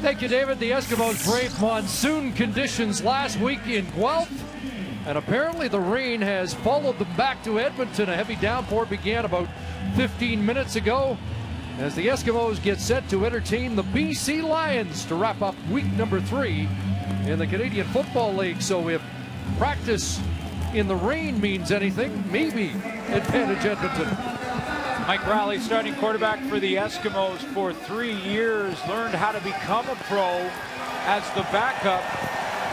Thank you, David. The Eskimos braved monsoon conditions last week in Guelph, and apparently the rain has followed them back to Edmonton. A heavy downpour began about 15 minutes ago as the Eskimos get set to entertain the BC Lions to wrap up week number 3 in the Canadian Football League. So if practice in the rain means anything, maybe advantage Edmonton. Mike Riley, starting quarterback for the Eskimos for 3 years, learned how to become a pro as the backup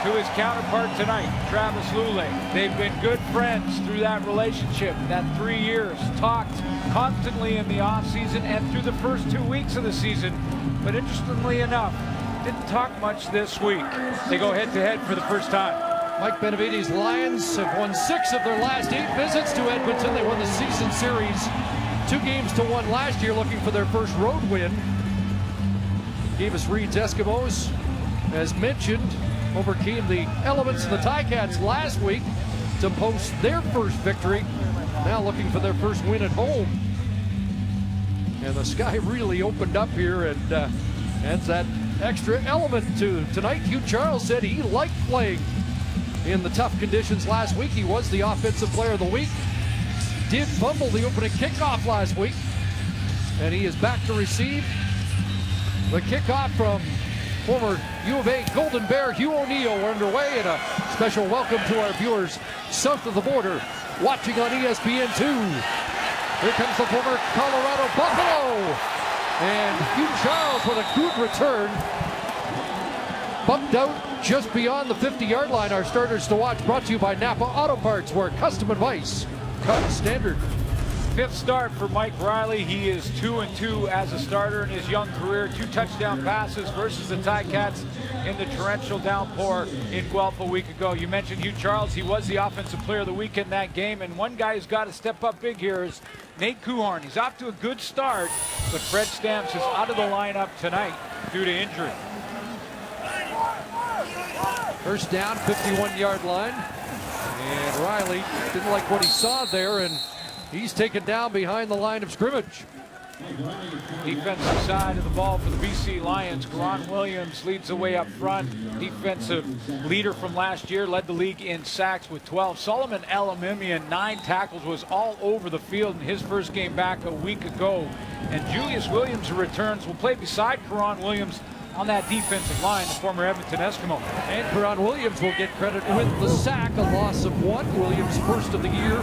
to his counterpart tonight, Travis Lulay. They've been good friends through that relationship, that 3 years, talked constantly in the offseason and through the first 2 weeks of the season. But interestingly enough, didn't talk much this week. They go head-to-head for the first time. Mike Benevides' Lions have won 6 of their last 8 visits to Edmonton. They won the season series 2-1 last year, looking for their first road win. Davis Reed's Eskimos, as mentioned, overcame the elements of the Ticats last week to post their first victory. Now looking for their first win at home. And the sky really opened up here, and adds that extra element to tonight. Hugh Charles said he liked playing in the tough conditions last week. He was the offensive player of the week. Did fumble the opening kickoff last week, and he is back to receive the kickoff from former U of A Golden Bear Hugh O'Neill. We're underway, and a special welcome to our viewers south of the border watching on ESPN2. Here comes the former Colorado Buffalo, and Hugh Charles with a good return. Bumped out just beyond the 50-yard line. Our starters to watch brought to you by Napa Auto Parts, where custom advice comes standard. 5th start for Mike Riley. He is 2-2 as a starter in his young career. 2 touchdown passes versus the Ticats in the torrential downpour in Guelph a week ago. You mentioned Hugh Charles. He was the offensive player of the week in that game. And one guy who's got to step up big here is Nate Kuhorn. He's off to a good start, but Fred Stamps is out of the lineup tonight due to injury. First down, 51-yard line. And Riley didn't like what he saw there, and he's taken down behind the line of scrimmage. Defensive side of the ball for the BC Lions. Karan Williams leads the way up front. Defensive leader from last year, led the league in sacks with 12. Solomon Elamimian, 9 tackles, was all over the field in his first game back a week ago. And Julius Williams, who returns, will play beside Karan Williams on that defensive line, the former Edmonton Eskimo. And Karan Williams will get credit with the sack, a loss of 1. Williams first of the year,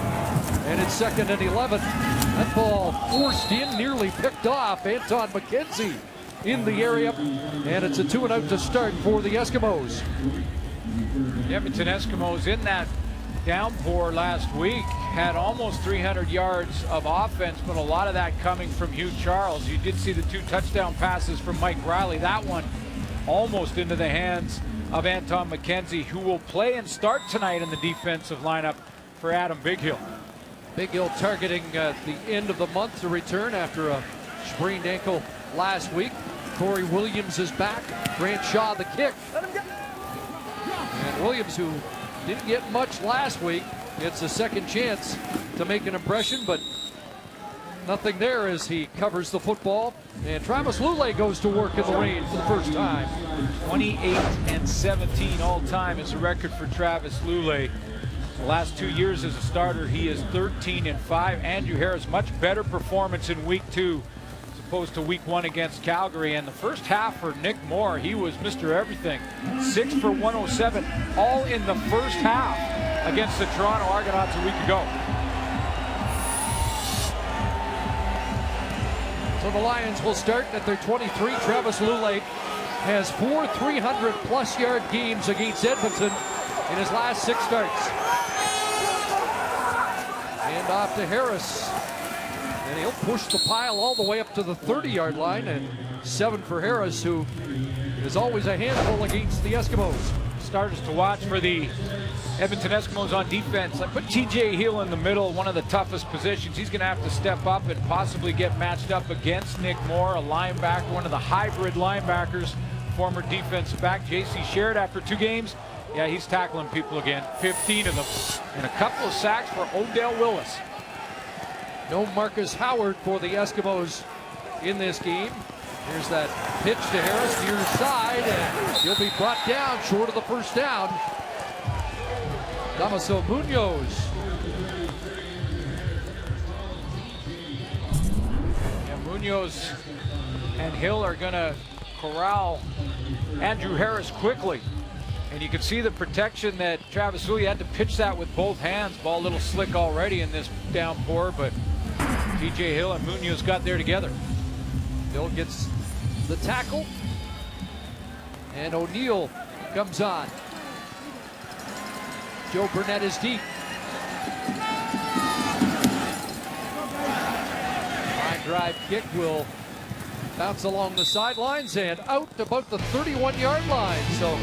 and it's 2nd and 11. That ball forced in, nearly picked off. Anton McKenzie in the area, and it's a 2-and-out to start for the Eskimos. The Edmonton Eskimos in that downpour last week had almost 300 yards of offense, but a lot of that coming from Hugh Charles. You did see the 2 touchdown passes from Mike Riley. That one almost into the hands of Anton McKenzie, who will play and start tonight in the defensive lineup for Adam Bighill. Bighill targeting the end of the month to return after a sprained ankle last week. Corey Williams is back. Grant Shaw the kick. And Williams, who didn't get much last week, gets a second chance to make an impression, but nothing there as he covers the football. And Travis Lulay goes to work in the rain for the first time. 28-17 all-time is a record for Travis Lulay. The last 2 years as a starter, he is 13-5. Andrew Harris, much better performance in week 2 as opposed to week 1 against Calgary. And the first half for Nick Moore, he was Mr. Everything. 6 for 107, all in the first half against the Toronto Argonauts a week ago. So the Lions will start at their 23. Travis Lulay has 4 300-plus yard games against Edmonton in his last 6 starts. And off to Harris. And he'll push the pile all the way up to the 30-yard line. And 7 for Harris, who is always a handful against the Eskimos. Starters to watch for the Edmonton Eskimos on defense. I put TJ Hill in the middle, one of the toughest positions. He's going to have to step up and possibly get matched up against Nick Moore, a linebacker, one of the hybrid linebackers, former defensive back. JC Sherrod, after 2 games, yeah, he's tackling people again, 15 of them, and a couple of sacks for Odell Willis. No Marcus Howard for the Eskimos in this game. Here's that pitch to Harris, near side, and he'll be brought down short of the first down. Damaso Munoz. And Munoz and Hill are going to corral Andrew Harris quickly. And you can see the protection that Travis Louis had to pitch that with both hands. Ball a little slick already in this downpour, but TJ Hill and Munoz got there together. Hill gets the tackle, and O'Neill comes on. Joe Burnett is deep. Line drive kick will bounce along the sidelines and out about the 31-yard line. So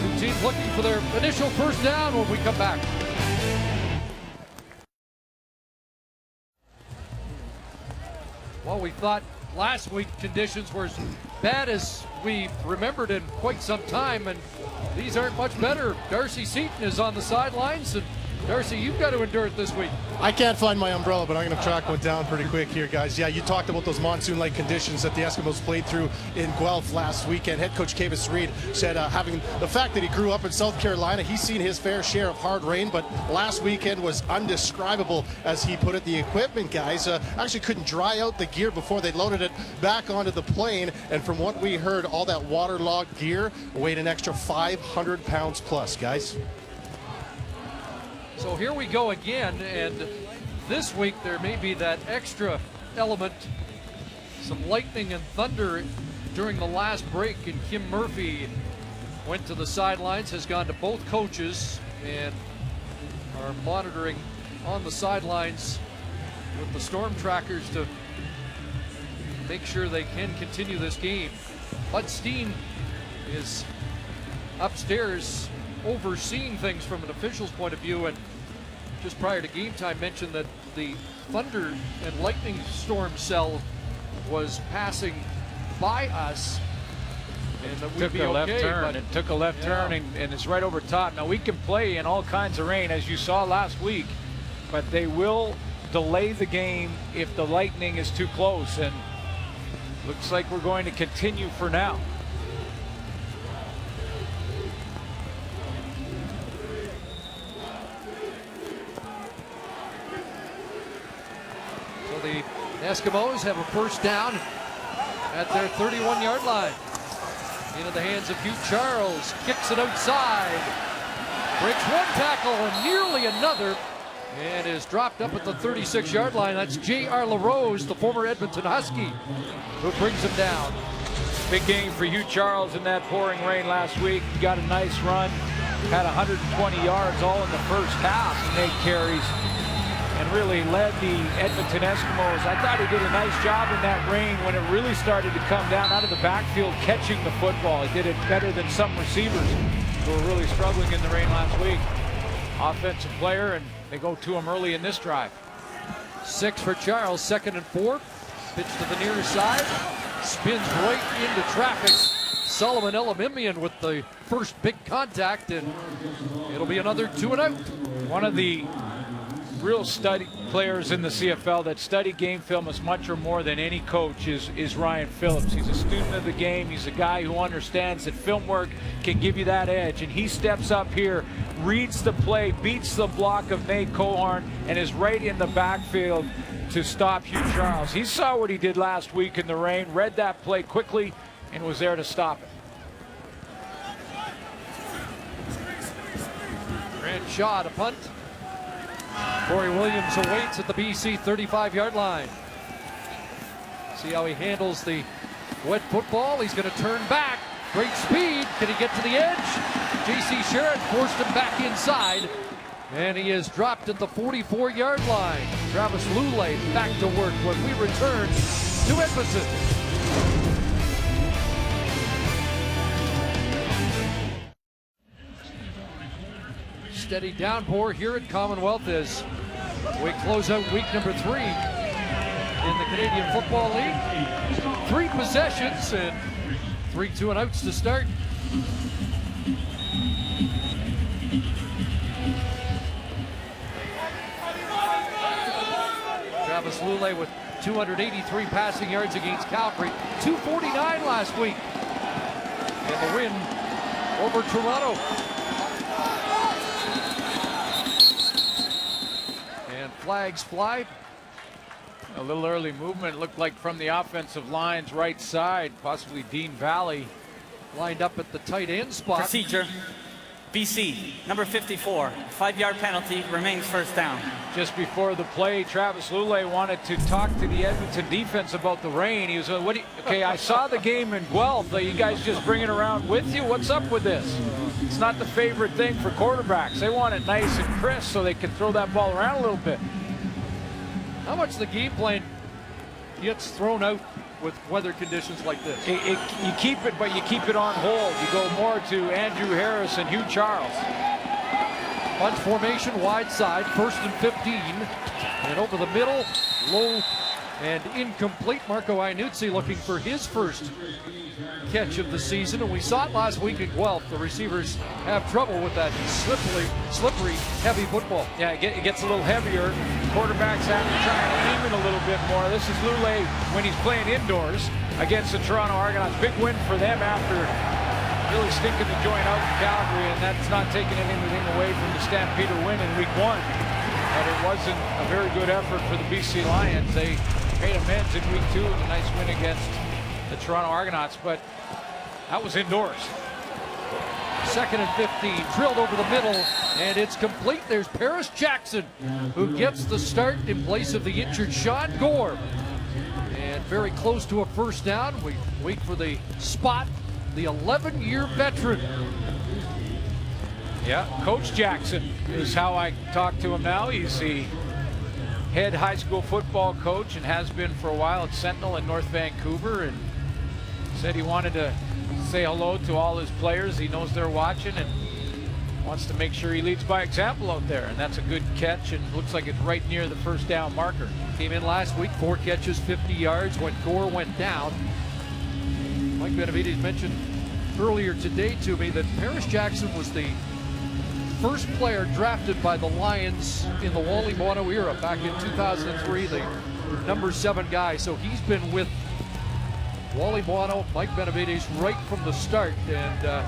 two teams looking for their initial first down when we come back. Well, we thought last week conditions were as bad as we remembered in quite some time, and these aren't much better. Darcy Seaton is on the sidelines, and Darcy, you've got to endure it this week. I can't find my umbrella, but I'm going to track one down pretty quick here, guys. Yeah, you talked about those monsoon-like conditions that the Eskimos played through in Guelph last weekend. Head coach Kavis Reed said having the fact that he grew up in South Carolina, he's seen his fair share of hard rain, but last weekend was undescribable, as he put it. The equipment guys actually couldn't dry out the gear before they loaded it back onto the plane, and from what we heard, all that waterlogged gear weighed an extra 500 pounds plus, guys. So here we go again, and this week there may be that extra element, some lightning and thunder during the last break, and Kim Murphy went to the sidelines, has gone to both coaches, and are monitoring on the sidelines with the storm trackers to make sure they can continue this game. Bud Steen is upstairs overseeing things from an official's point of view, and just prior to game time mentioned that the thunder and lightning storm cell was passing by us, and that we'd be okay. Left turn. But it took a left turn, and it's right over top. Now we can play in all kinds of rain, as you saw last week, but they will delay the game if the lightning is too close, and looks like we're going to continue for now. The Eskimos have a first down at their 31-yard line. Into the hands of Hugh Charles, kicks it outside, breaks one tackle and nearly another, and is dropped up at the 36-yard line. That's J.R. LaRose, the former Edmonton Husky, who brings him down. Big game for Hugh Charles in that pouring rain last week. He got a nice run, had 120 yards all in the first half, and 8 carries, and really led the Edmonton Eskimos. I thought he did a nice job in that rain when it really started to come down out of the backfield, catching the football. He did it better than some receivers who were really struggling in the rain last week. Offensive player, and they go to him early in this drive. 6 for Charles, 2nd and 4. Pitch to the near side, spins right into traffic. Solomon Elamimian with the first big contact, and it'll be another 2 and out. One of the real study players in the CFL that study game film as much or more than any coach is Ryan Phillips. He's a student of the game. He's a guy who understands that film work can give you that edge, and he steps up here, reads the play, beats the block of Nate Cohorn, and is right in the backfield to stop Hugh Charles. He saw what he did last week in the rain, read that play quickly, and was there to stop it. Grant Shaw to punt. Corey Williams awaits at the BC 35-yard line. See how he handles the wet football. He's going to turn back. Great speed. Can he get to the edge? J.C. Sherritt forced him back inside, and he is dropped at the 44-yard line. Travis Lulay back to work when we return to Edmonton. Steady downpour here at Commonwealth as we close out week number 3 in the Canadian Football League. 3 possessions and 3 2 and outs to start. Travis Lulay with 283 passing yards against Calgary, 249 last week. And the win over Toronto. And flags fly. A little early movement, looked like from the offensive line's right side, possibly Dean Valley. Lined up at the tight end spot. Procedure. BC, number 54, 5-yard penalty, remains first down. Just before the play, Travis Lulay wanted to talk to the Edmonton defense about the rain. He was, okay, I saw the game in Guelph. You guys just bring it around with you? What's up with this? It's not the favorite thing for quarterbacks. They want it nice and crisp so they can throw that ball around a little bit. How much the game plan gets thrown out with weather conditions like this? You keep it, but you keep it on hold. You go more to Andrew Harris and Hugh Charles. Bunch formation, wide side, 1st and 15. And over the middle, low and incomplete. Marco Iannuzzi looking for his first catch of the season. And we saw it last week in Guelph. The receivers have trouble with that slippery, heavy football. Yeah, it gets a little heavier. Quarterbacks have to try and aim it a little bit more. This is Lulay when he's playing indoors against the Toronto Argonauts. Big win for them after really stinking the joint out in Calgary, and that's not taking anything away from the Stampeder win in week 1. But it wasn't a very good effort for the BC Lions. They made amends in week 2 with a nice win against the Toronto Argonauts, but that was indoors. 2nd and 15, drilled over the middle, and it's complete. There's Paris Jackson, who gets the start in place of the injured Sean Gore. And very close to a first down. We wait for the spot, the 11-year veteran. Yeah, Coach Jackson is how I talk to him now. He's the head high school football coach and has been for a while at Sentinel in North Vancouver, and said he wanted to say hello to all his players. He knows they're watching and wants to make sure he leads by example out there, and that's a good catch, and looks like it's right near the first down marker. Came in last week, 4 catches, 50 yards when Gore went down. Mike Benavides mentioned earlier today to me that Paris Jackson was the first player drafted by the Lions in the Wally Bono era back in 2003, the number 7 guy. So he's been with Wally Bono, Mike Benavides right from the start, and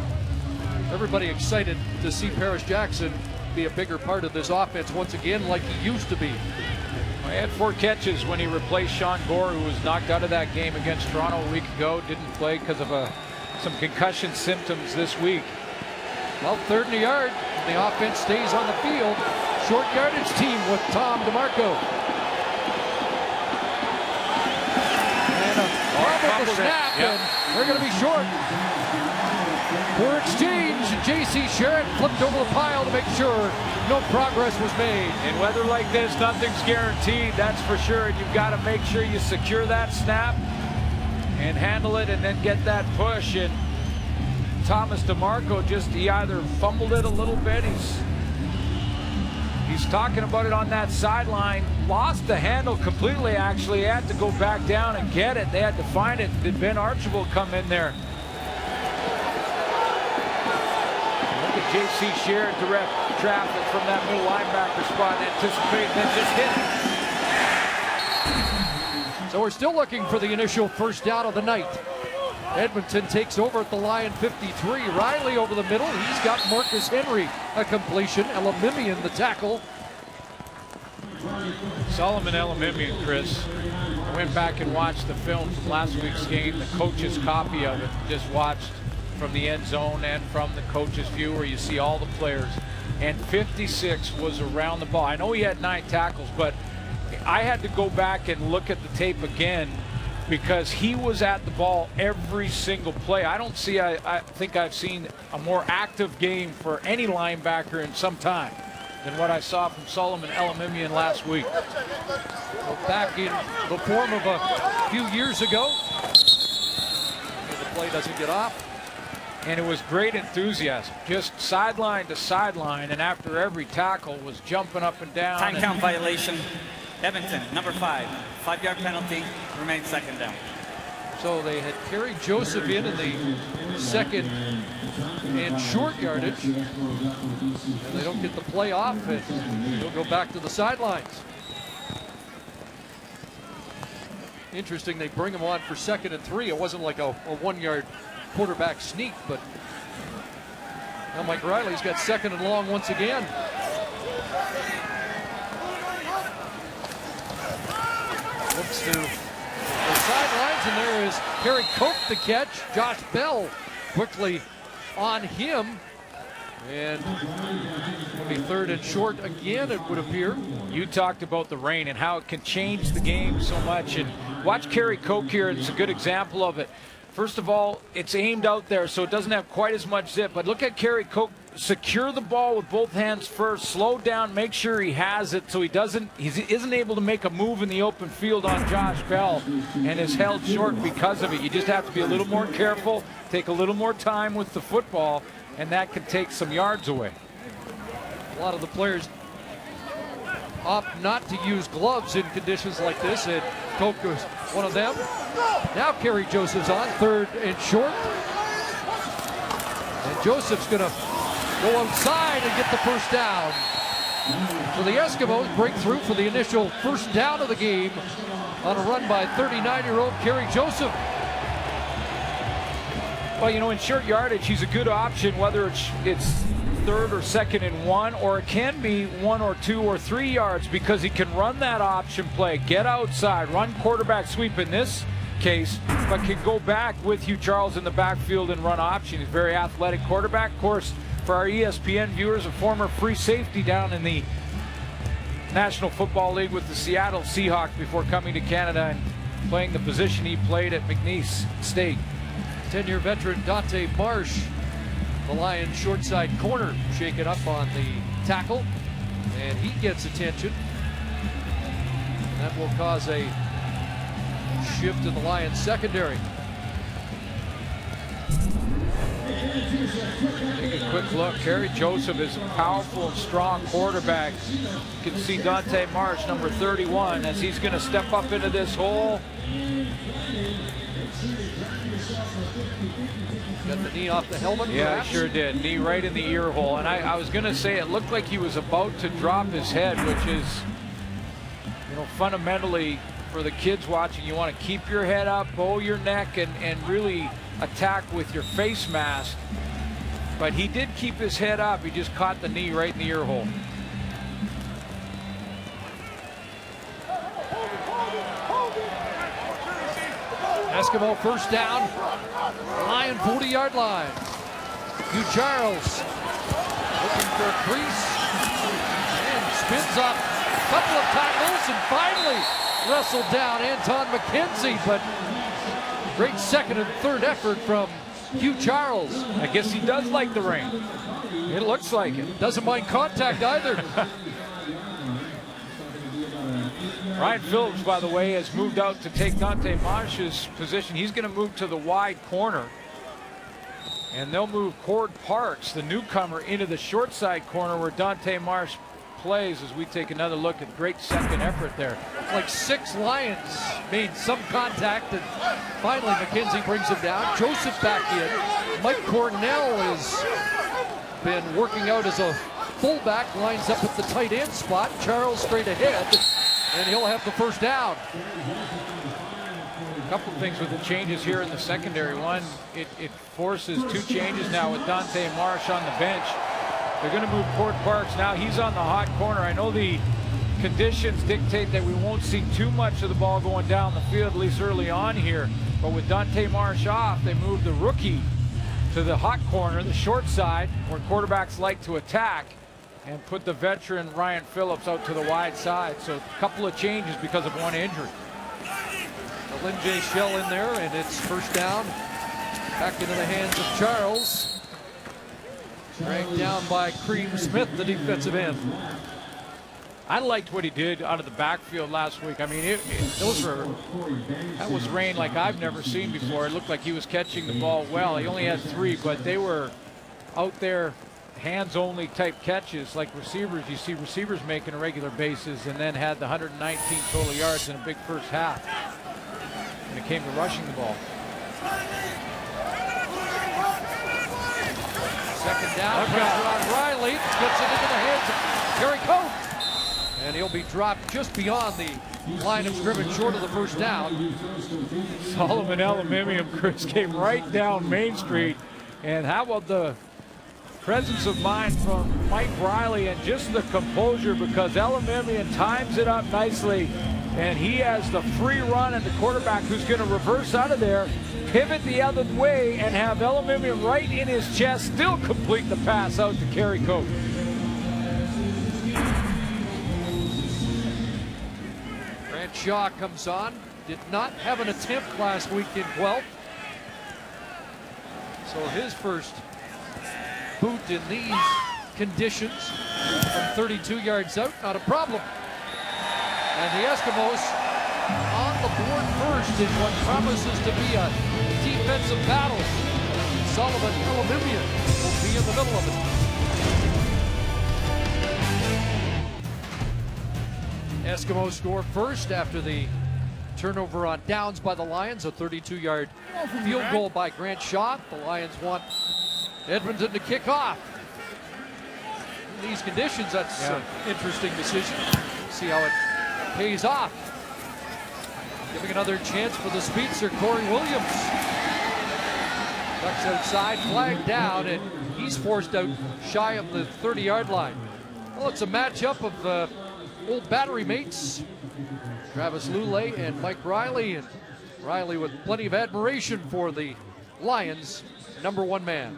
everybody excited to see Paris Jackson be a bigger part of this offense once again like he used to be. He had 4 catches when he replaced Sean Gore, who was knocked out of that game against Toronto a week ago. Didn't play because of some concussion symptoms this week. Well, 3rd and a yard. The offense stays on the field. Short yardage team with Tom DeMarco. And a fumble the snap, yep. And they're going to be short. Poor exchange. J.C. Sherritt flipped over the pile to make sure no progress was made. In weather like this, nothing's guaranteed, that's for sure. And you've got to make sure you secure that snap and handle it and then get that push. And Thomas DeMarco he either fumbled it a little bit. He's talking about it on that sideline. Lost the handle completely, actually. He had to go back down and get it. They had to find it. Did Ben Archibald come in there? Look at J.C. Sherritt direct traffic from that middle linebacker spot. Anticipate, then just hit it. So we're still looking for the initial first down of the night. Edmonton takes over at the Lion 53. Riley over the middle. He's got Marcus Henry a completion. Elamimian the tackle. Solomon Elamimian, Chris. I went back and watched the film from last week's game, the coach's copy of it. Just watched from the end zone and from the coach's view where you see all the players. And 56 was around the ball. I know he had 9 tackles, but I had to go back and look at the tape again because he was at the ball every single play. I think I've seen a more active game for any linebacker in some time than what I saw from Solomon Elamimian last week. So back in the form of a few years ago. And the play doesn't get off. And it was great enthusiasm, just sideline to sideline, and after every tackle was jumping up and down. Time count violation. Edmonton, number 5. 5-yard penalty, remains second down. So they had carried Joseph in the second and short yardage. And they don't get the play off, and he'll go back to the sidelines. Interesting, they bring him on for 2nd and 3. It wasn't like a 1-yard quarterback sneak, but now Mike Riley's got 2nd and long once again. Looks to the sidelines, and there is Kerry Cope the catch. Josh Bell quickly on him. And it'll be 3rd and short again, it would appear. You talked about the rain and how it can change the game so much. And watch Kerry Coke here. It's a good example of it. First of all, it's aimed out there, so it doesn't have quite as much zip. But look at Kerry Coke. Secure the ball with both hands first. Slow down. Make sure he has it so he isn't able to make a move in the open field on Josh Bell and is held short because of it. You just have to be a little more careful, take a little more time with the football, and that can take some yards away. A lot of the players opt not to use gloves in conditions like this, and Coke was one of them. Now Kerry Joseph's on 3rd and short. And Joseph's going to go outside and get the first down. So the Eskimos break through for the initial first down of the game on a run by 39-year-old Kerry Joseph. Well, you know, in short yardage, he's a good option, whether it's 3rd or 2nd and 1, or it can be 1 or 2 or 3 yards, because he can run that option play, get outside, run quarterback sweep in this case, but can go back with Hugh Charles in the backfield and run option. He's a very athletic quarterback. Of course, for our ESPN viewers, a former free safety down in the National Football League with the Seattle Seahawks before coming to Canada and playing the position he played at McNeese State. 10-year veteran Dante Marsh, the Lions short side corner, shaken up on the tackle, and he gets attention. That will cause a shift in the Lions secondary. Take a quick look. Kerry Joseph is a powerful and strong quarterback. You can see Dante Marsh, number 31, as he's going to step up into this hole. Got the knee off the helmet. Yeah, perhaps? he sure did. Knee right in the ear hole. And I was going to say it looked like he was about to drop his head, which is, you know, fundamentally for the kids watching, you want to keep your head up, bow your neck, and really attack with your face mask. But he did keep his head up. He just caught the knee right in the ear hole. Eskimo first down. Lion 40-yard line. Hugh Charles looking for a crease and spins up a couple of tackles and finally wrestled down Anton McKenzie, but great 2nd and 3rd effort from Hugh Charles. I guess he does like the rain. It looks like it. Doesn't mind contact either. Ryan Phillips, by the way, has moved out to take Dante Marsh's position. He's going to move to the wide corner. And they'll move Cord Parks, the newcomer, into the short side corner where Dante Marsh plays, as we take another look at great 2nd effort there. Like 6 Lions made some contact, and finally McKenzie brings him down. Joseph back in. Mike Cornell has been working out as a fullback, lines up at the tight end spot. Charles straight ahead, and he'll have the first down. A couple of things with the changes here in the secondary. One, it forces 2 changes now with Dante Marsh on the bench. They're going to move Cord Parks. Now he's on the hot corner. I know the conditions dictate that we won't see too much of the ball going down the field, at least early on here. But with Dante Marsh off, they move the rookie to the hot corner, the short side, where quarterbacks like to attack, and put the veteran Ryan Phillips out to the wide side. So a couple of changes because of one injury. A Lynn J. Shell in there, and it's first down. Back into the hands of Charles. Dragged down by Cream Smith, the defensive end. I liked what he did out of the backfield last week. I mean, that was rain like I've never seen before. It looked like he was catching the ball well. He only had 3, but they were out there hands-only type catches like receivers. You see receivers making a regular basis, and then had the 119 total yards in a big first half when it came to rushing the ball. 2nd down, pressure on Riley. Gets it into the hands of Kerry Cope. And he'll be dropped just beyond the line of scrimmage short of the first down. Solomon Aluminium, Chris, came right down Main Street. And how about the presence of mind from Mike Riley and just the composure, because Aluminium times it up nicely. And he has the free run and the quarterback who's going to reverse out of there, pivot the other way, and have Aluminium right in his chest, still complete the pass out to Kerry Cope. Grant Shaw comes on. Did not have an attempt last week in Guelph. So his first boot in these conditions from 32 yards out, not a problem. And the Eskimos on the board first in what promises to be a defensive battle. Sullivan Aluminium will be in the middle of it. Eskimos score first after the turnover on downs by the Lions, a 32-yard field goal by Grant Shaw. The Lions want Edmonton to kick off. In these conditions, that's an interesting decision. See how it pays off. Giving another chance for the speedster, Corey Williams. Ducks outside, flag down, and he's forced out shy of the 30-yard line. Well, it's a matchup of old battery mates, Travis Lulay and Mike Riley, and Riley with plenty of admiration for the Lions' #1 man.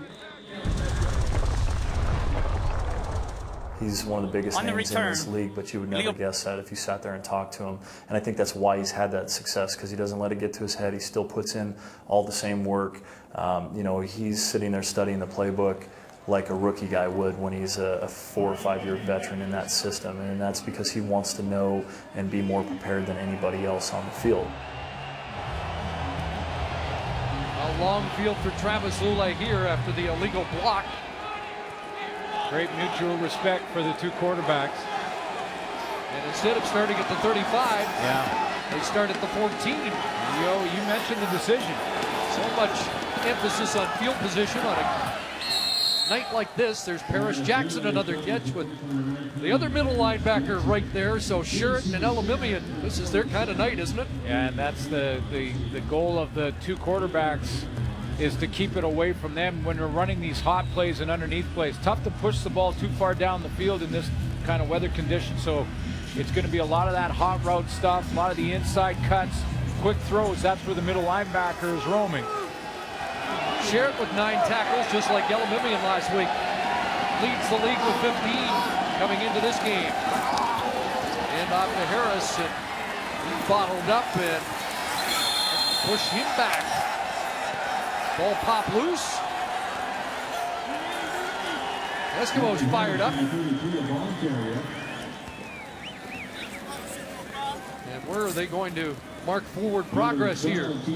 He's one of the biggest names in this league, but you would never guess that if you sat there and talked to him. And I think that's why he's had that success, because he doesn't let it get to his head. He still puts in all the same work. You know, he's sitting there studying the playbook like a rookie guy would when he's a 4 or 5 year veteran in that system. And that's because he wants to know and be more prepared than anybody else on the field. A long field for Travis Lulay here after the illegal block. Great mutual respect for the two quarterbacks. And instead of starting at the 35, they start at the 14. You mentioned the decision. So much emphasis on field position on a night like this. There's Paris Jackson, another catch with the other middle linebacker right there. So Sheraton and Aluminium, this is their kind of night, isn't it? Yeah, and that's the goal of the two quarterbacks, is to keep it away from them when we're running these hot plays and underneath plays. Tough to push the ball too far down the field in this kind of weather condition, so it's going to be a lot of that hot route stuff, a lot of the inside cuts, quick throws. That's where the middle linebacker is roaming. Sheraton with 9 tackles, just like Aluminium last week. Leads the league with 15 coming into this game. And off to Harris, and he bottled up and push him back. Ball popped loose. Eskimos fired up. And where are they going to mark forward progress here? Looks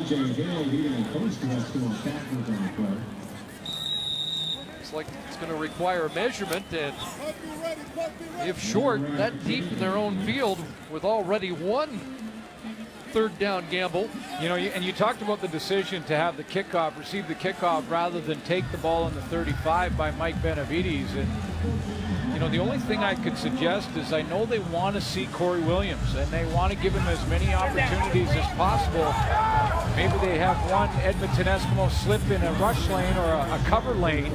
like it's going to require a measurement, and if short, that deep in their own field with already one third down gamble. You know, and you talked about the decision to have the kickoff, receive the kickoff rather than take the ball in the 35 by Mike Benavides. And, you know, the only thing I could suggest is I know they want to see Corey Williams and they want to give him as many opportunities as possible. Maybe they have one Edmonton Eskimo slip in a rush lane or a cover lane,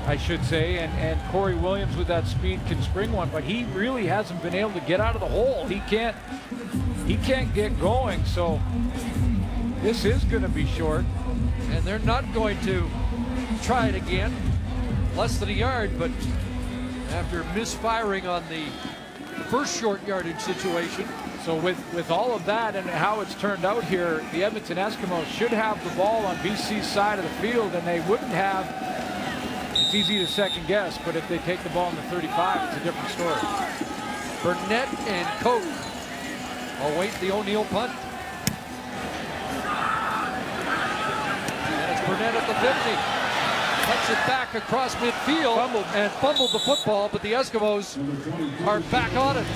I should say, and Corey Williams with that speed can spring one, but he really hasn't been able to get out of the hole. He can't get going, so this is going to be short. And they're not going to try it again. Less than a yard, but after misfiring on the first short yardage situation. So with all of that and how it's turned out here, the Edmonton Eskimos should have the ball on BC's side of the field, and they wouldn't have. It's easy to second guess, but if they take the ball in the 35, it's a different story. Burnett and Cote await the O'Neill punt. And it's Burnett at the 50. Cuts it back across midfield and fumbled the football, but the Eskimos are back on it.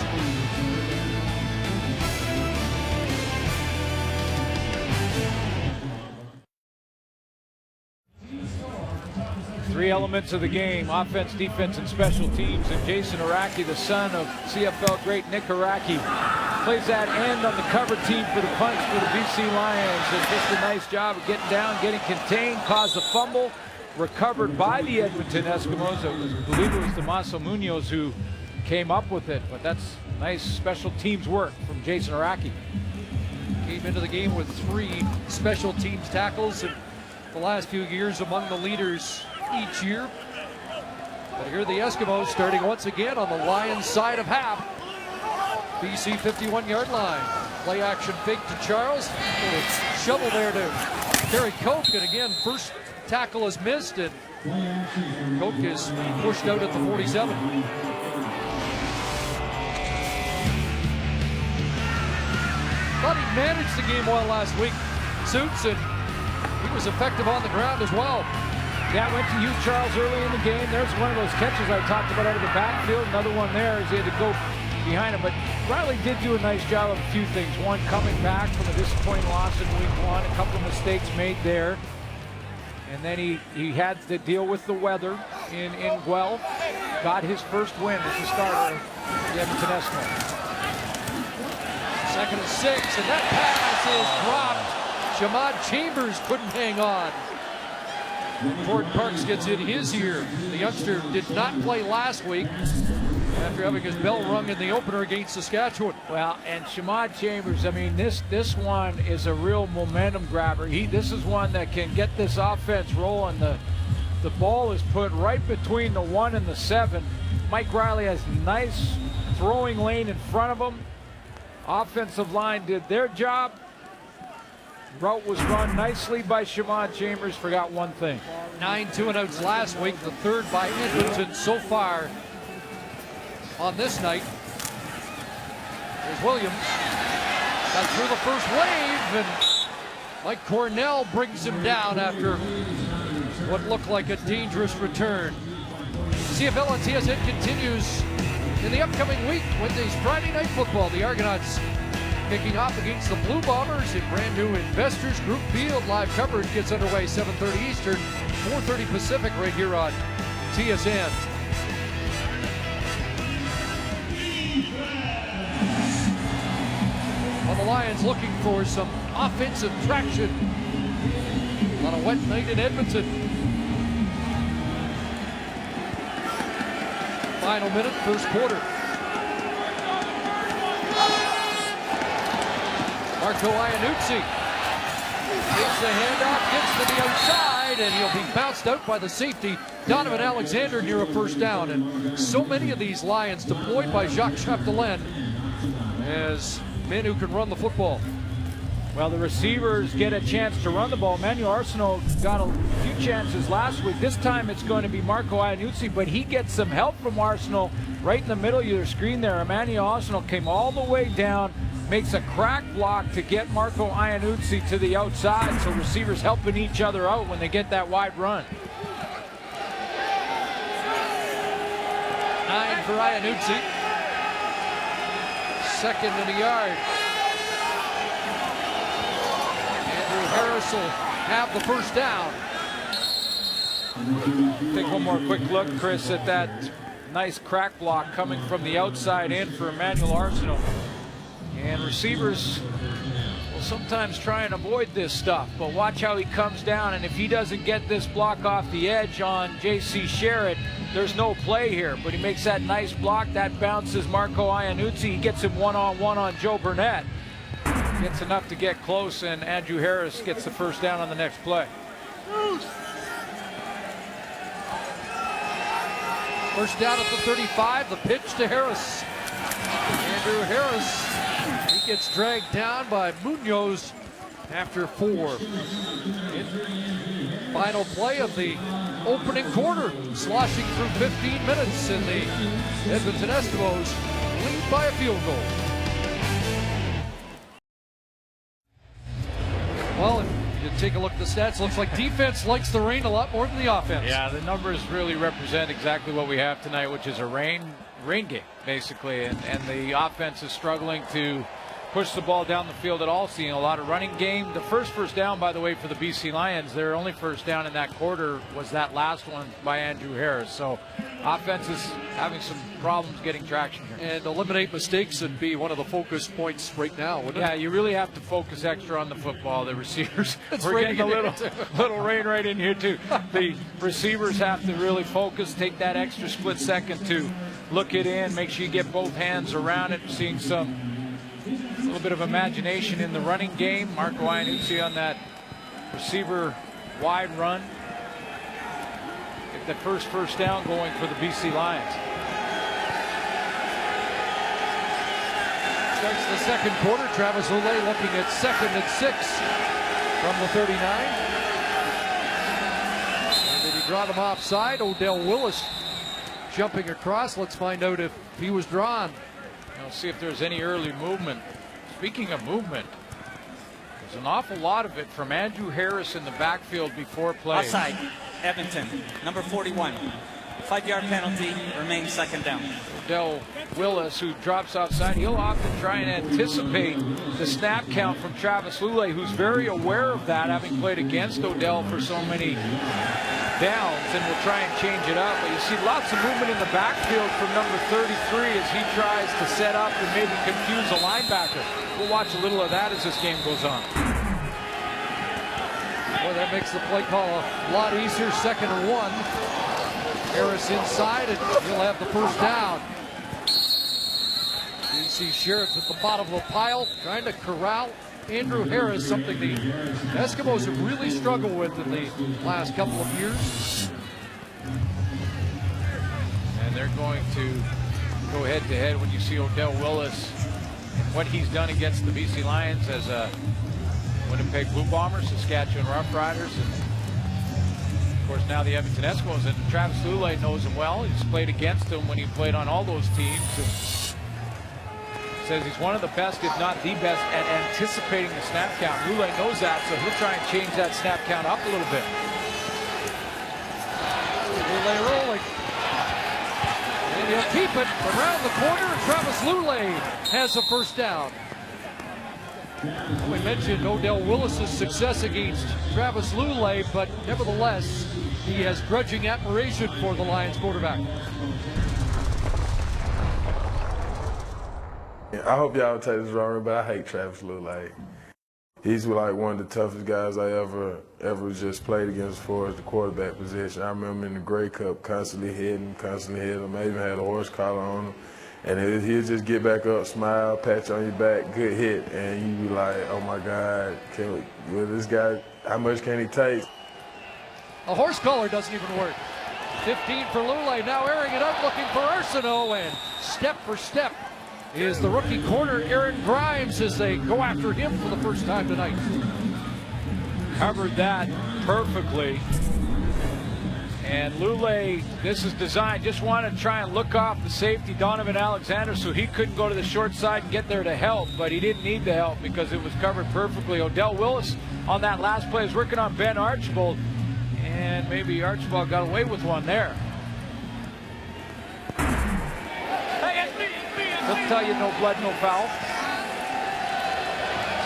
Three elements of the game: offense, defense, and special teams. And Jason Araki, the son of CFL great Nick Araki, plays that end on the cover team for the punch for the BC Lions. And just a nice job of getting down, getting contained, caused a fumble, recovered by the Edmonton Eskimos. I believe it was Damaso Munoz who came up with it, but that's nice special teams work from Jason Araki. Came into the game with 3 special teams tackles in the last few years, among the leaders each year. But here are the Eskimos starting once again on the Lions side of half. BC 51-yard line. Play action fake to Charles. Shovel there to Kerry Koch, and again, first tackle is missed, and Koch is pushed out at the 47. Thought he managed the game well last week, Suits, and he was effective on the ground as well. Yeah, went to Hugh Charles early in the game. There's one of those catches I talked about out of the backfield. Another one there as he had to go behind him. But Riley did do a nice job of a few things. One, coming back from a disappointing loss in week 1. A couple of mistakes made there. And then he had to deal with the weather in Guelph. Got his first win as a starter for the Edmonton Eskimos. 2nd and 6, and that pass is dropped. Shamad Chambers couldn't hang on. Gordon Parks gets in his year. The youngster did not play last week after having his bell rung in the opener against Saskatchewan. Well, and Shamad Chambers, I mean, this one is a real momentum grabber. This is one that can get this offense rolling. The ball is put right between the 1 and the 7. Mike Riley has nice throwing lane in front of him. Offensive line did their job. Route was run nicely by Shamad Chambers. Forgot one thing. 9 2-and-outs last week, the 3rd by Edmonton so far on this night. There's Williams. Got through the first wave, and Mike Cornell brings him down after what looked like a dangerous return. CFL and TSN continues in the upcoming week. Wednesday's Friday Night Football. The Argonauts kicking off against the Blue Bombers in brand new Investors Group Field. Live coverage gets underway 7:30 Eastern, 4:30 Pacific, right here on TSN. Well, the Lions looking for some offensive traction on a wet night in Edmonton. Final minute, first quarter. Marco Iannuzzi takes the handoff, gets to the outside, and he'll be bounced out by the safety, Donovan Alexander, near a first down. And so many of these Lions deployed by Jacques Chapdelaine as men who can run the football. Well, the receivers get a chance to run the ball. Emmanuel Arsenault got a few chances last week. This time it's going to be Marco Iannuzzi, but he gets some help from Arsenault right in the middle of your screen there. Emmanuel Arsenault came all the way down, makes a crack block to get Marco Iannuzzi to the outside, so receivers helping each other out when they get that wide run. 9 for Iannuzzi. 2nd and a yard. Andrew Harris will have the first down. Take one more quick look, Chris, at that nice crack block coming from the outside in for Emmanuel Arsenault. And receivers will sometimes try and avoid this stuff, but watch how he comes down, and if he doesn't get this block off the edge on J.C. Sherritt, there's no play here. But he makes that nice block, that bounces Marco Iannuzzi, he gets him one-on-one on Joe Burnett. Gets enough to get close, and Andrew Harris gets the first down on the next play. First down at the 35, the pitch to Harris. Andrew Harris, he gets dragged down by Munoz after 4. Final play of the opening quarter, sloshing through 15 minutes, and the Edmonton Eskimos lead by a field goal. Well, if you take a look at the stats, looks like defense likes the rain a lot more than the offense. Yeah, the numbers really represent exactly what we have tonight, which is a rain game, basically, and the offense is struggling to push the ball down the field at all, seeing a lot of running game. The first down, by the way, for the BC Lions, their only first down in that quarter was that last one by Andrew Harris. So offense is having some problems getting traction here. And eliminate mistakes and be one of the focus points right now, wouldn't it? Yeah, you really have to focus extra on the football. The receivers, we're getting a little rain right in here too. The receivers have to really focus, take that extra split second to look it in, make sure you get both hands around it. Seeing a little bit of imagination in the running game. Marco Iannuzzi on that receiver wide run. Get that first down going for the BC Lions. Starts the second quarter. Travis Oulet looking at 2nd and 6 from the 39. And did he draw them offside? Odell Willis jumping across. Let's find out if he was drawn. Let's see if there's any early movement. Speaking of movement, there's an awful lot of it from Andrew Harris in the backfield before play. Outside, Edmonton, number 41. 5-yard penalty, remains 2nd down. Odell Willis, who drops outside, he'll often try and anticipate the snap count from Travis Lulay, who's very aware of that, having played against Odell for so many downs, and will try and change it up. But you see lots of movement in the backfield from number 33 as he tries to set up and maybe confuse a linebacker. We'll watch a little of that as this game goes on. Boy, that makes the play call a lot easier. 2nd and 1. Harris inside, and he'll have the first down. BC Sheriffs at the bottom of the pile, trying to corral Andrew Harris, something the Eskimos have really struggled with in the last couple of years. And they're going to go head-to-head when you see Odell Willis and what he's done against the BC Lions as a Winnipeg Blue Bombers, Saskatchewan Roughriders, and of course now the Edmonton Eskimos. And Travis Lulay knows him well. He's played against him when he played on all those teams. And says he's one of the best, if not the best, at anticipating the snap count. Lulay knows that, so he'll try and change that snap count up a little bit. Lulay rolling. And he'll keep it around the corner. Travis Lulay has a first down. We mentioned Odell Willis's success against Travis Lulay, but nevertheless, he has grudging admiration for the Lions quarterback. I hope y'all take this wrong, but I hate Travis Lulay. He's like one of the toughest guys I ever just played against as far as the quarterback position. I remember in the Grey Cup constantly hitting him. I even had a horse collar on him. And he'll just get back up, smile, pat you on your back, good hit, and you be like, oh my God, this guy, how much can he take? A horse collar doesn't even work. 15 for Lulay, now airing it out, looking for Arsenault, and step for step is the rookie corner, Aaron Grimes, as they go after him for the first time tonight. Covered that perfectly. And Lulay, this is designed, just wanted to try and look off the safety, Donovan Alexander, so he couldn't go to the short side and get there to help, but he didn't need the help because it was covered perfectly. Odell Willis on that last play is working on Ben Archibald, and maybe Archibald got away with one there. They'll tell you no blood, no foul.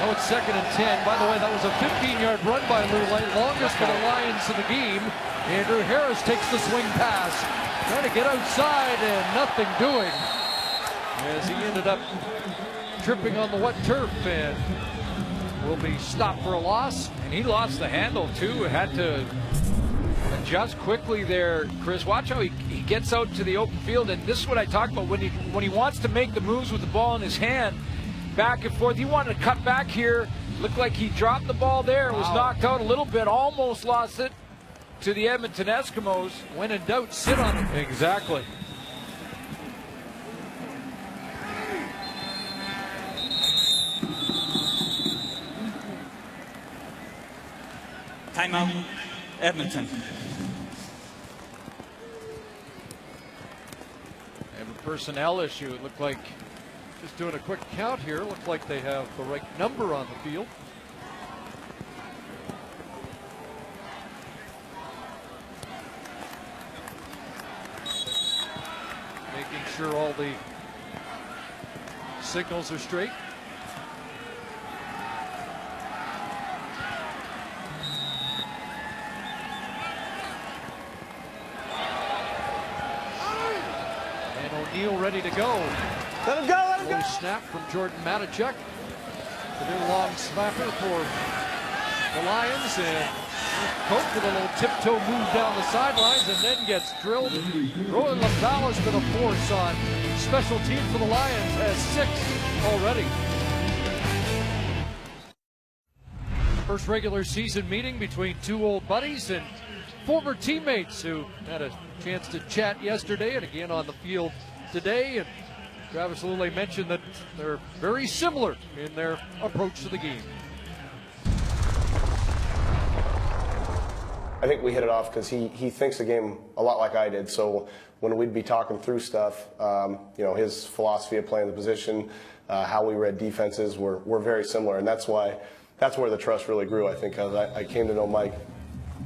So it's 2nd and 10. By the way, that was a 15-yard run by Lulay, longest for the Lions in the game. Andrew Harris takes the swing pass, trying to get outside and nothing doing, as he ended up tripping on the wet turf and will be stopped for a loss. And he lost the handle too, had to adjust quickly there. Chris, watch how he gets out to the open field, and this is what I talk about when he wants to make the moves with the ball in his hand, back and forth. He wanted to cut back here, looked like he dropped the ball there. Wow. Was knocked out a little bit, almost lost it to the Edmonton Eskimos. When in doubt, sit on it. Exactly. Timeout, Edmonton. They have a personnel issue. It looked like, just doing a quick count here, looked like they have the right number on the field. Making sure all the signals are straight. McNeil ready to go. Let him go, let him go. Little snap from Jordan Matichuk. The new long snapper for the Lions. And Cope with a little tiptoe move down the sidelines and then gets drilled. Rowan LaValle has been a force on special teams for the Lions, has 6 already. First regular season meeting between 2 old buddies and former teammates who had a chance to chat yesterday and again on the field today. And Travis Lulay mentioned that they're very similar in their approach to the game. I think we hit it off because he thinks the game a lot like I did. So when we'd be talking through stuff, you know, his philosophy of playing the position, how we read defenses were very similar, and that's where the trust really grew. I think because I came to know Mike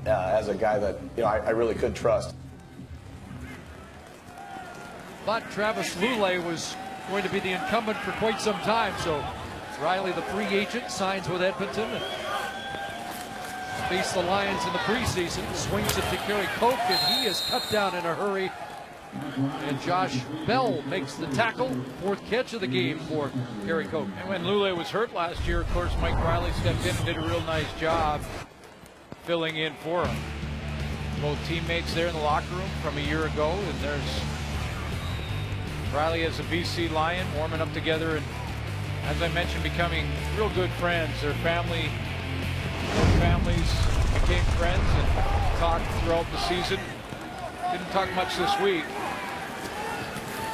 as a guy that I really could trust. But Travis Lulay was going to be the incumbent for quite some time. So Riley, the free agent, signs with Edmonton and faced the Lions in the preseason. Swings it to Kerry Coke, and he is cut down in a hurry. And Josh Bell makes the tackle. 4th catch of the game for Kerry Coke. And when Lulay was hurt last year, of course, Mike Riley stepped in and did a real nice job filling in for him. Both teammates there in the locker room from a year ago, and there's Riley as a BC Lion warming up together, and as I mentioned, becoming real good friends. Their families became friends and talked throughout the season. Didn't talk much this week.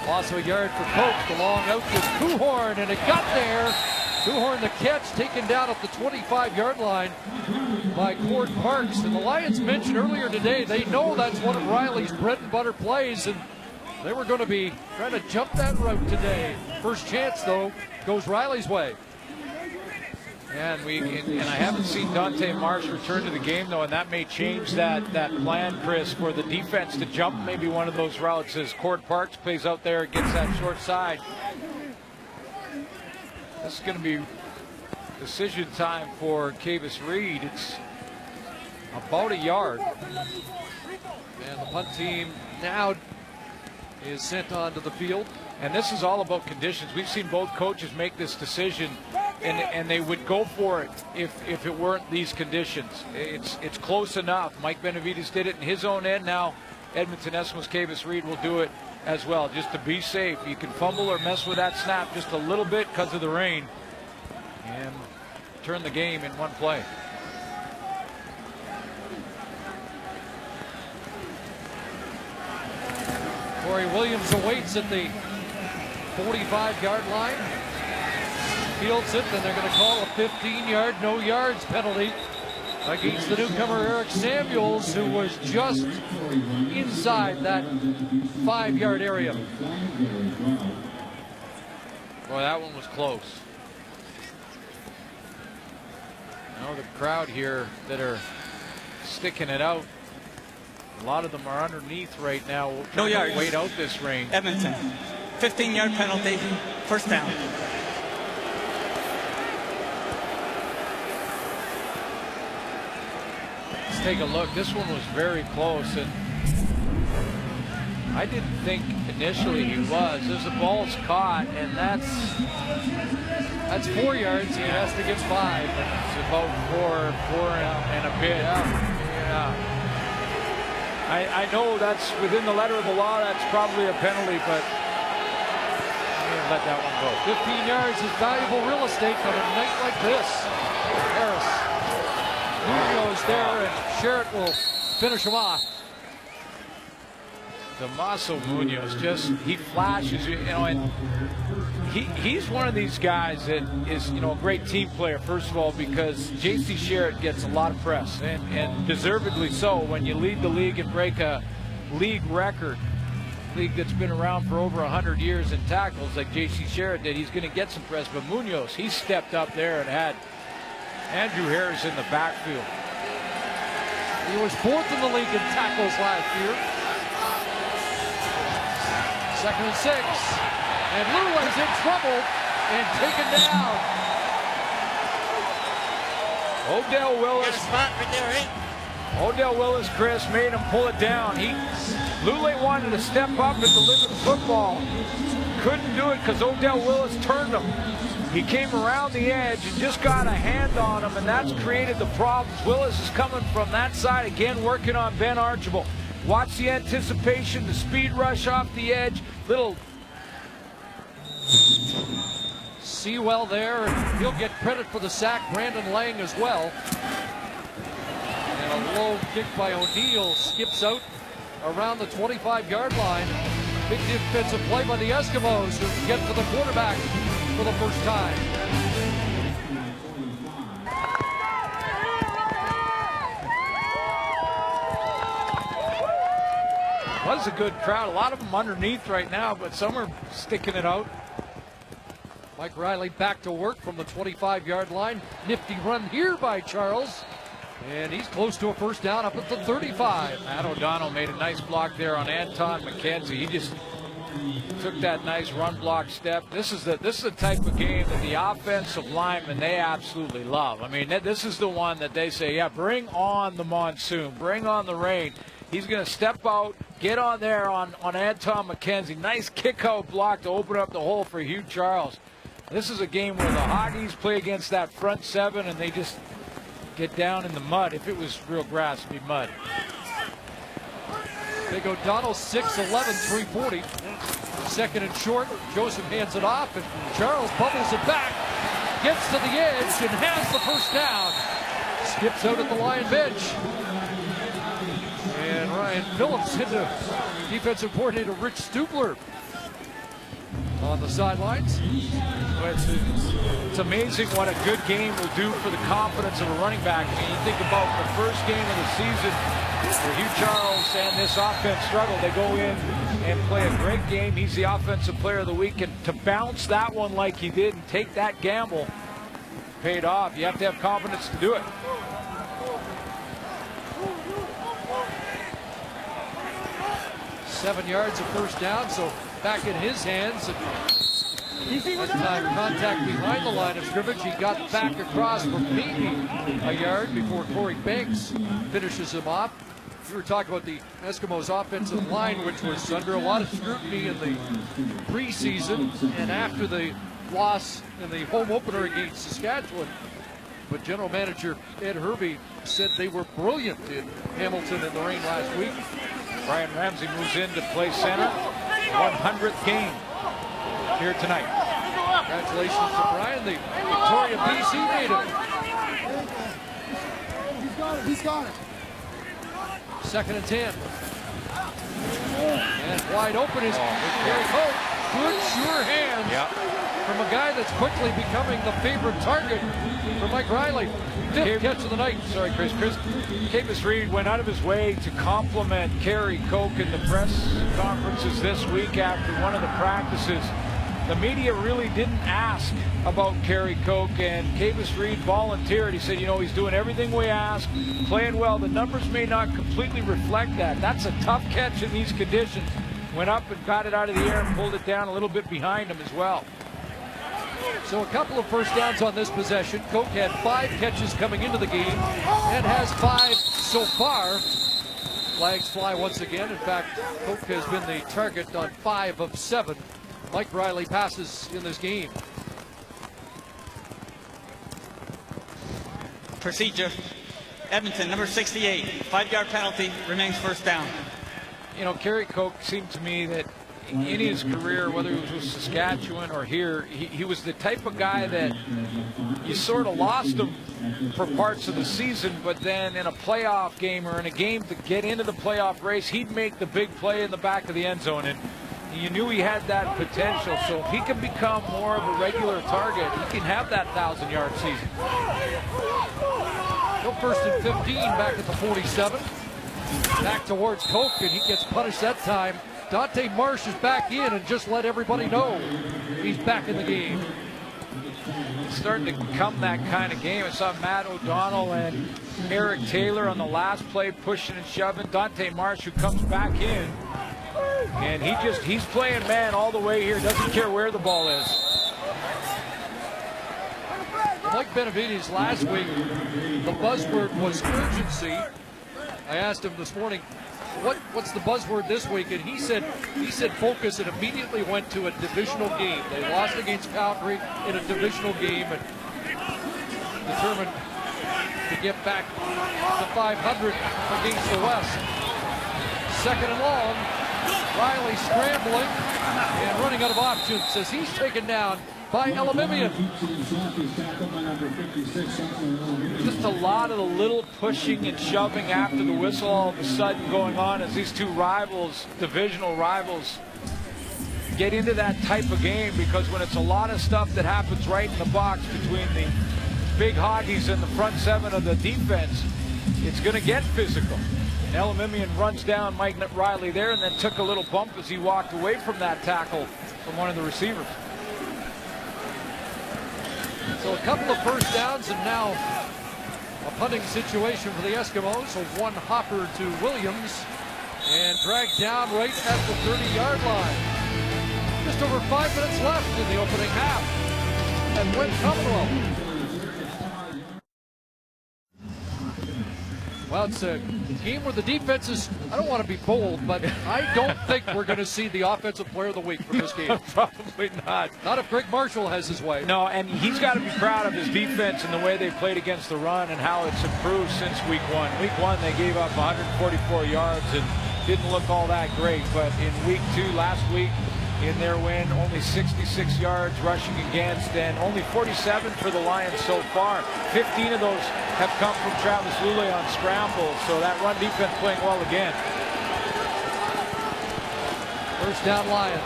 Loss of a yard for Coke. The long out to Kuhorn, and it got there. Kuhorn the catch, taken down at the 25-yard line by Cord Parks. And the Lions mentioned earlier today, they know that's one of Riley's bread and butter plays, and they were going to be trying to jump that route today. First chance, though, goes Riley's way. And I haven't seen Dante Marsh return to the game, though, and that may change that plan, Chris, for the defense to jump maybe one of those routes as Cord Parks plays out there, gets that short side. This is going to be decision time for Kavis Reed. It's about a yard. And the punt team now is sent onto the field. And this is all about conditions. We've seen both coaches make this decision, and they would go for it if it weren't these conditions. It's close enough. Mike Benavides did it in his own end. Now Edmonton Eskimos Kavis Reed will do it as well, just to be safe. You can fumble or mess with that snap just a little bit because of the rain and turn the game in one play. Corey Williams awaits at the 45-yard line. Fields it, then they're going to call a 15-yard no yards penalty against the newcomer Eric Samuels, who was just inside that 5-yard area. Boy, that one was close. Now the crowd here that are sticking it out, a lot of them are underneath right now. No yards. Wait out this rain. Edmonton, 15-yard penalty, first down. Let's take a look. This one was very close, and I didn't think initially he was. As the ball's caught, and that's 4 yards. He has to get 5. It's about four and a bit. Yeah. I know that's within the letter of the law. That's probably a penalty, but I'm going to let that one go. 15 yards is valuable real estate on a night like this. Harris goes there, and Sherritt will finish him off. Damaso Munoz, he flashes, and he's one of these guys that is, a great team player, first of all, because J.C. Sherritt gets a lot of press, and deservedly so. When you lead the league and break a league record, league that's been around for over 100 years in tackles like J.C. Sherritt did, he's going to get some press. But Munoz, he stepped up there and had Andrew Harris in the backfield. He was 4th in the league in tackles last year. 2nd and 6. And Lulay's in trouble and taken down. Odell Willis. Got a spot right there, eh? Odell Willis, Chris, made him pull it down. Lule wanted to step up and deliver the football. Couldn't do it because Odell Willis turned him. He came around the edge and just got a hand on him, and that's created the problems. Willis is coming from that side again, working on Ben Archibald. Watch the anticipation, the speed rush off the edge. Little Sewell there, and he'll get credit for the sack. Brandon Lang as well. And a low kick by O'Neill skips out around the 25-yard line. Big defensive play by the Eskimos, who get to the quarterback for the first time. Was a good crowd. A lot of them underneath right now, but some are sticking it out. Mike Riley back to work from the 25-yard line. Nifty run here by Charles. And he's close to a first down up at the 35. Matt O'Donnell made a nice block there on Anton McKenzie. He just took that nice run block step. This is the type of game that the offensive linemen, they absolutely love. I mean, this is the one that they say, yeah, bring on the monsoon, bring on the rain. He's going to step out, get on there on Anton McKenzie. Nice kick out block to open up the hole for Hugh Charles. This is a game where the Hoggies play against that front seven and they just get down in the mud. If it was real grass, it'd be mud. Big O'Donnell, 6'11", 340. Second and short. Joseph hands it off, and Charles bubbles it back. Gets to the edge and has the first down. Skips out at the Lion bench. And Ryan Phillips into defensive coordinator Rich Stubler on the sidelines. It's amazing what a good game will do for the confidence of a running back. I mean, you think about the first game of the season where Hugh Charles and this offense struggled. They go in and play a great game. He's the offensive player of the week. And to bounce that one like he did and take that gamble paid off. You have to have confidence to do it. Seven yards of first down, so back in his hands. That time contact behind the line of scrimmage. He got back across for maybe a yard before Corey Banks finishes him off. You were talking about the Eskimos offensive line, which was under a lot of scrutiny in the preseason and after the loss in the home opener against Saskatchewan. But general manager Ed Hervey said they were brilliant in Hamilton in the rain last week. Brian Ramsey moves in to play center. 100th game here tonight. Congratulations to Brian, the Victoria BC native. He's got it. Second and 10. And wide open is Gary Cope. Good, sure hands from a guy that's quickly becoming the favorite target for Mike Riley. Fifth catch of the night. Sorry, Chris. Capus Reed went out of his way to compliment Kerry Coke in the press conferences this week after one of the practices. The media really didn't ask about Kerry Coke, and Capus Reed volunteered. He said, you know, he's doing everything we ask, playing well. The numbers may not completely reflect that. That's a tough catch in these conditions. Went up and got it out of the air and pulled it down a little bit behind him as well. So a couple of first downs on this possession. Coke had 5 catches coming into the game and has 5 so far. Flags fly once again. In fact, Coke has been the target on 5 of 7. Mike Riley passes in this game. Procedure. Edmonton, number 68, 5-yard penalty, remains first down. You know, Kerry Coke seemed to me that in his career, whether it was with Saskatchewan or here, he was the type of guy that you sort of lost him for parts of the season, but then in a playoff game or in a game to get into the playoff race, he'd make the big play in the back of the end zone. And you knew he had that potential. So if he can become more of a regular target, he can have that 1,000-yard season. Go first and 15 back at the 47. Back towards Coke, and he gets punished that time. Dante Marsh is back in and just let everybody know he's back in the game. It's starting to become that kind of game. I saw Matt O'Donnell and Eric Taylor on the last play pushing and shoving. Dante Marsh, who comes back in, and he's playing man all the way here. Doesn't care where the ball is. Like Benavides last week, the buzzword was urgency. I asked him this morning, what's the buzzword this week? And he said focus, and immediately went to a divisional game. They lost against Calgary in a divisional game and determined to get back to 500 against the West. Second and long, Riley scrambling and running out of options as he's taken down by Elimimian. Just a lot of the little pushing and shoving after the whistle all of a sudden going on as these two rivals, divisional rivals, get into that type of game, because when it's a lot of stuff that happens right in the box between the big hoggies and the front seven of the defense, it's going to get physical. Elimimian runs down Mike Riley there and then took a little bump as he walked away from that tackle from one of the receivers. So a couple of first downs and now a punting situation for the Eskimos. So one hopper to Williams and dragged down right at the 30-yard line. Just over 5 minutes left in the opening half. And win Commonwealth. Well, it's a game where the defense is, I don't want to be bold, but I don't think we're going to see the offensive player of the week for this game. Probably not. Not if Greg Marshall has his way. No, and he's got to be proud of his defense and the way they played against the run and how it's improved since week one. Week one, they gave up 144 yards and didn't look all that great. But in week two, last week, in their win, only 66 yards rushing against, and only 47 for the Lions so far. 15 of those have come from Travis Lule on scrambles, so that run defense playing well again. First down Lions.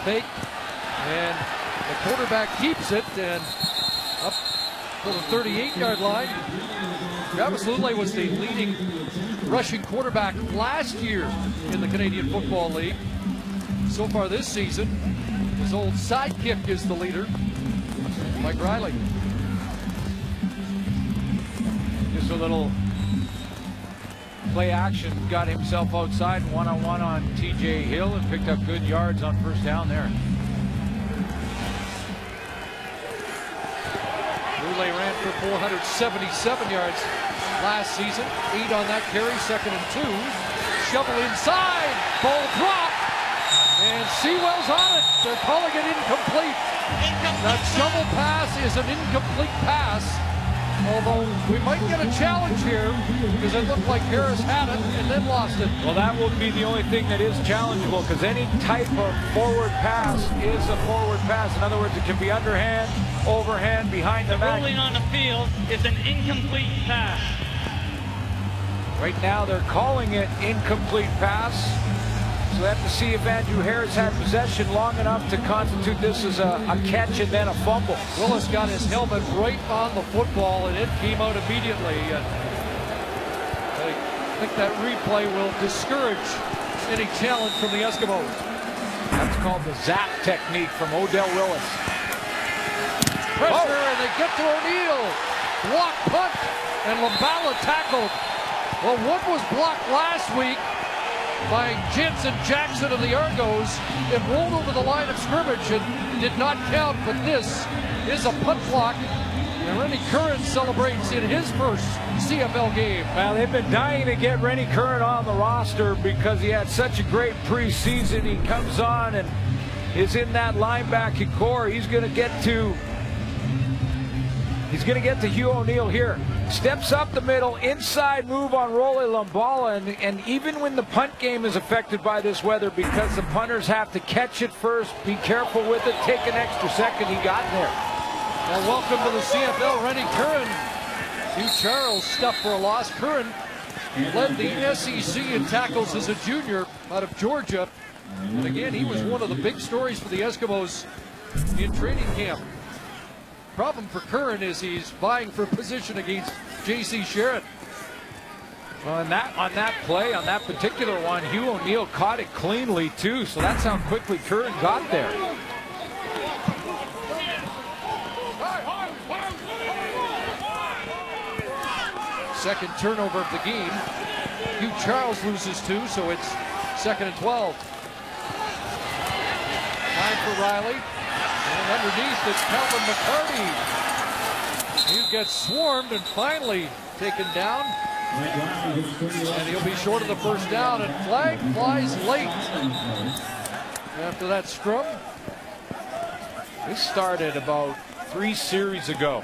Fake, and the quarterback keeps it, and up to the 38-yard line. Travis Lule was the leading rushing quarterback last year in the Canadian Football League. So far this season, his old sidekick is the leader, Mike Riley. Just a little play action, got himself outside one-on-one on TJ Hill and picked up good yards on first down there. Lule ran for 477 yards last season. 8 on that carry, 2nd and 2. Shovel inside, ball dropped. And Sewell's on it. They're calling it incomplete. That shovel pass is an incomplete pass. Although we might get a challenge here because it looked like Harris had it and then lost it. Well, that will be the only thing that is challengeable, because any type of forward pass is a forward pass. In other words, it can be underhand, overhand, behind the back. The ruling on the field is an incomplete pass. Right now they're calling it incomplete pass. So we have to see if Andrew Harris had possession long enough to constitute this as a catch and then a fumble. Willis got his helmet right on the football, and it came out immediately. I think that replay will discourage any challenge from the Eskimos. That's called the zap technique from Odell Willis. Pressure, and they get to O'Neill. Block punt, and Lambala tackled. Well, one was blocked last week by Jensen Jackson of the Argos. It rolled over the line of scrimmage and did not count, but this is a punt block. And Rennie Curran celebrates in his first CFL game. Well, they've been dying to get Rennie Curran on the roster because he had such a great preseason. He comes on and is in that linebacking core. He's going to get to Hugh O'Neill here. Steps up the middle, inside move on Rolly Lambala, and even when the punt game is affected by this weather, because the punters have to catch it first, be careful with it, take an extra second, he got there. Well, welcome to the CFL, Rennie Curran. Hugh Charles stuffed for a loss. Curran led the SEC in tackles as a junior out of Georgia. And again, he was one of the big stories for the Eskimos in training camp. Problem for Curran is he's vying for position against J.C. Sherritt. Well, on that play, on that particular one, Hugh O'Neill caught it cleanly too, so that's how quickly Curran got there. Second turnover of the game. Hugh Charles loses 2, so it's 2nd and 12. Time for Riley. And underneath is Calvin McCarty. He gets swarmed and finally taken down And he'll be short of the first down, and flag flies late after that scrum. This started about 3 series ago.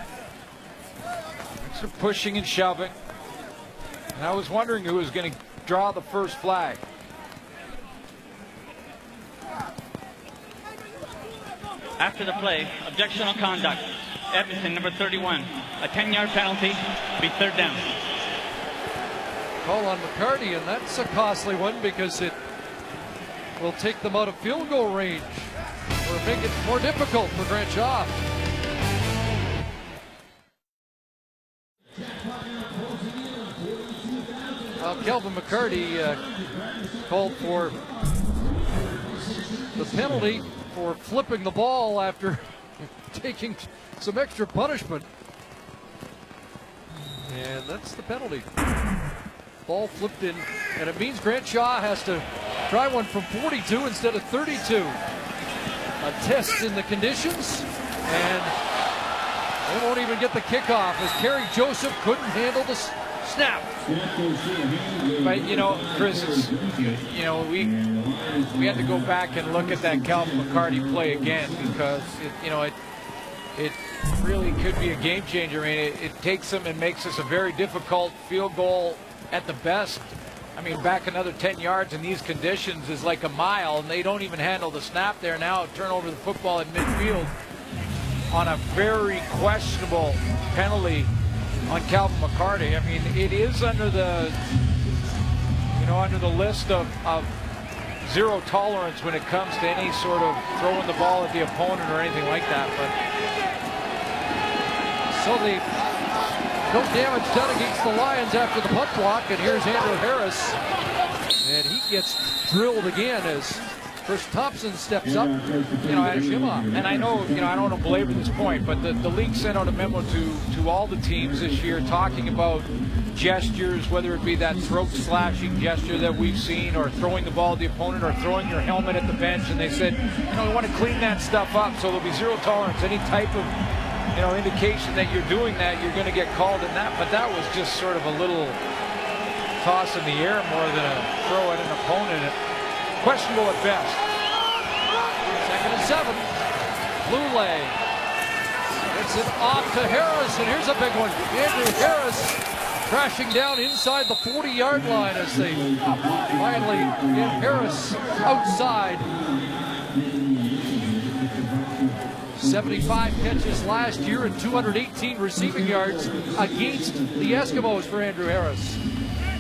They're pushing and shoving. And I was wondering who was going to draw the first flag. After the play, objectional conduct. Edmonton, number 31. A 10-yard penalty, be third down. Call on McCarty, and that's a costly one because it will take them out of field goal range or make it more difficult for Grant Shaw. Kelvin McCarty called for the penalty for flipping the ball after taking some extra punishment. And that's the penalty. Ball flipped in, and it means Grant Shaw has to try one from 42 instead of 32. A test in the conditions, and they won't even get the kickoff as Kerry Joseph couldn't handle the snap. But you know, Chris, you know, we had to go back and look at that Calvin McCarty play again because it really could be a game changer. I mean, it takes them and makes us a very difficult field goal at the best. I mean, back another 10 yards in these conditions is like a mile, and they don't even handle the snap there. Now turn over the football at midfield on a very questionable penalty on Calvin McCarty. I mean, it is under the list of zero tolerance when it comes to any sort of throwing the ball at the opponent or anything like that. But so no damage done against the Lions after the punt block, and here's Andrew Harris, and he gets drilled again as Chris Thompson steps up, at a shimmer. And I know, I don't want to belabor this point, but the league sent out a memo to all the teams this year talking about gestures, whether it be that throat slashing gesture that we've seen, or throwing the ball at the opponent, or throwing your helmet at the bench. And they said, we want to clean that stuff up, so there'll be zero tolerance. Any type of indication that you're doing that, you're going to get called in that. But that was just sort of a little toss in the air more than a throw at an opponent. Questionable at best. 2nd and 7. Lule. It's it off to Harris, and here's a big one. Andrew Harris crashing down inside the 40-yard line as they finally get Harris outside. 75 catches last year and 218 receiving yards against the Eskimos for Andrew Harris.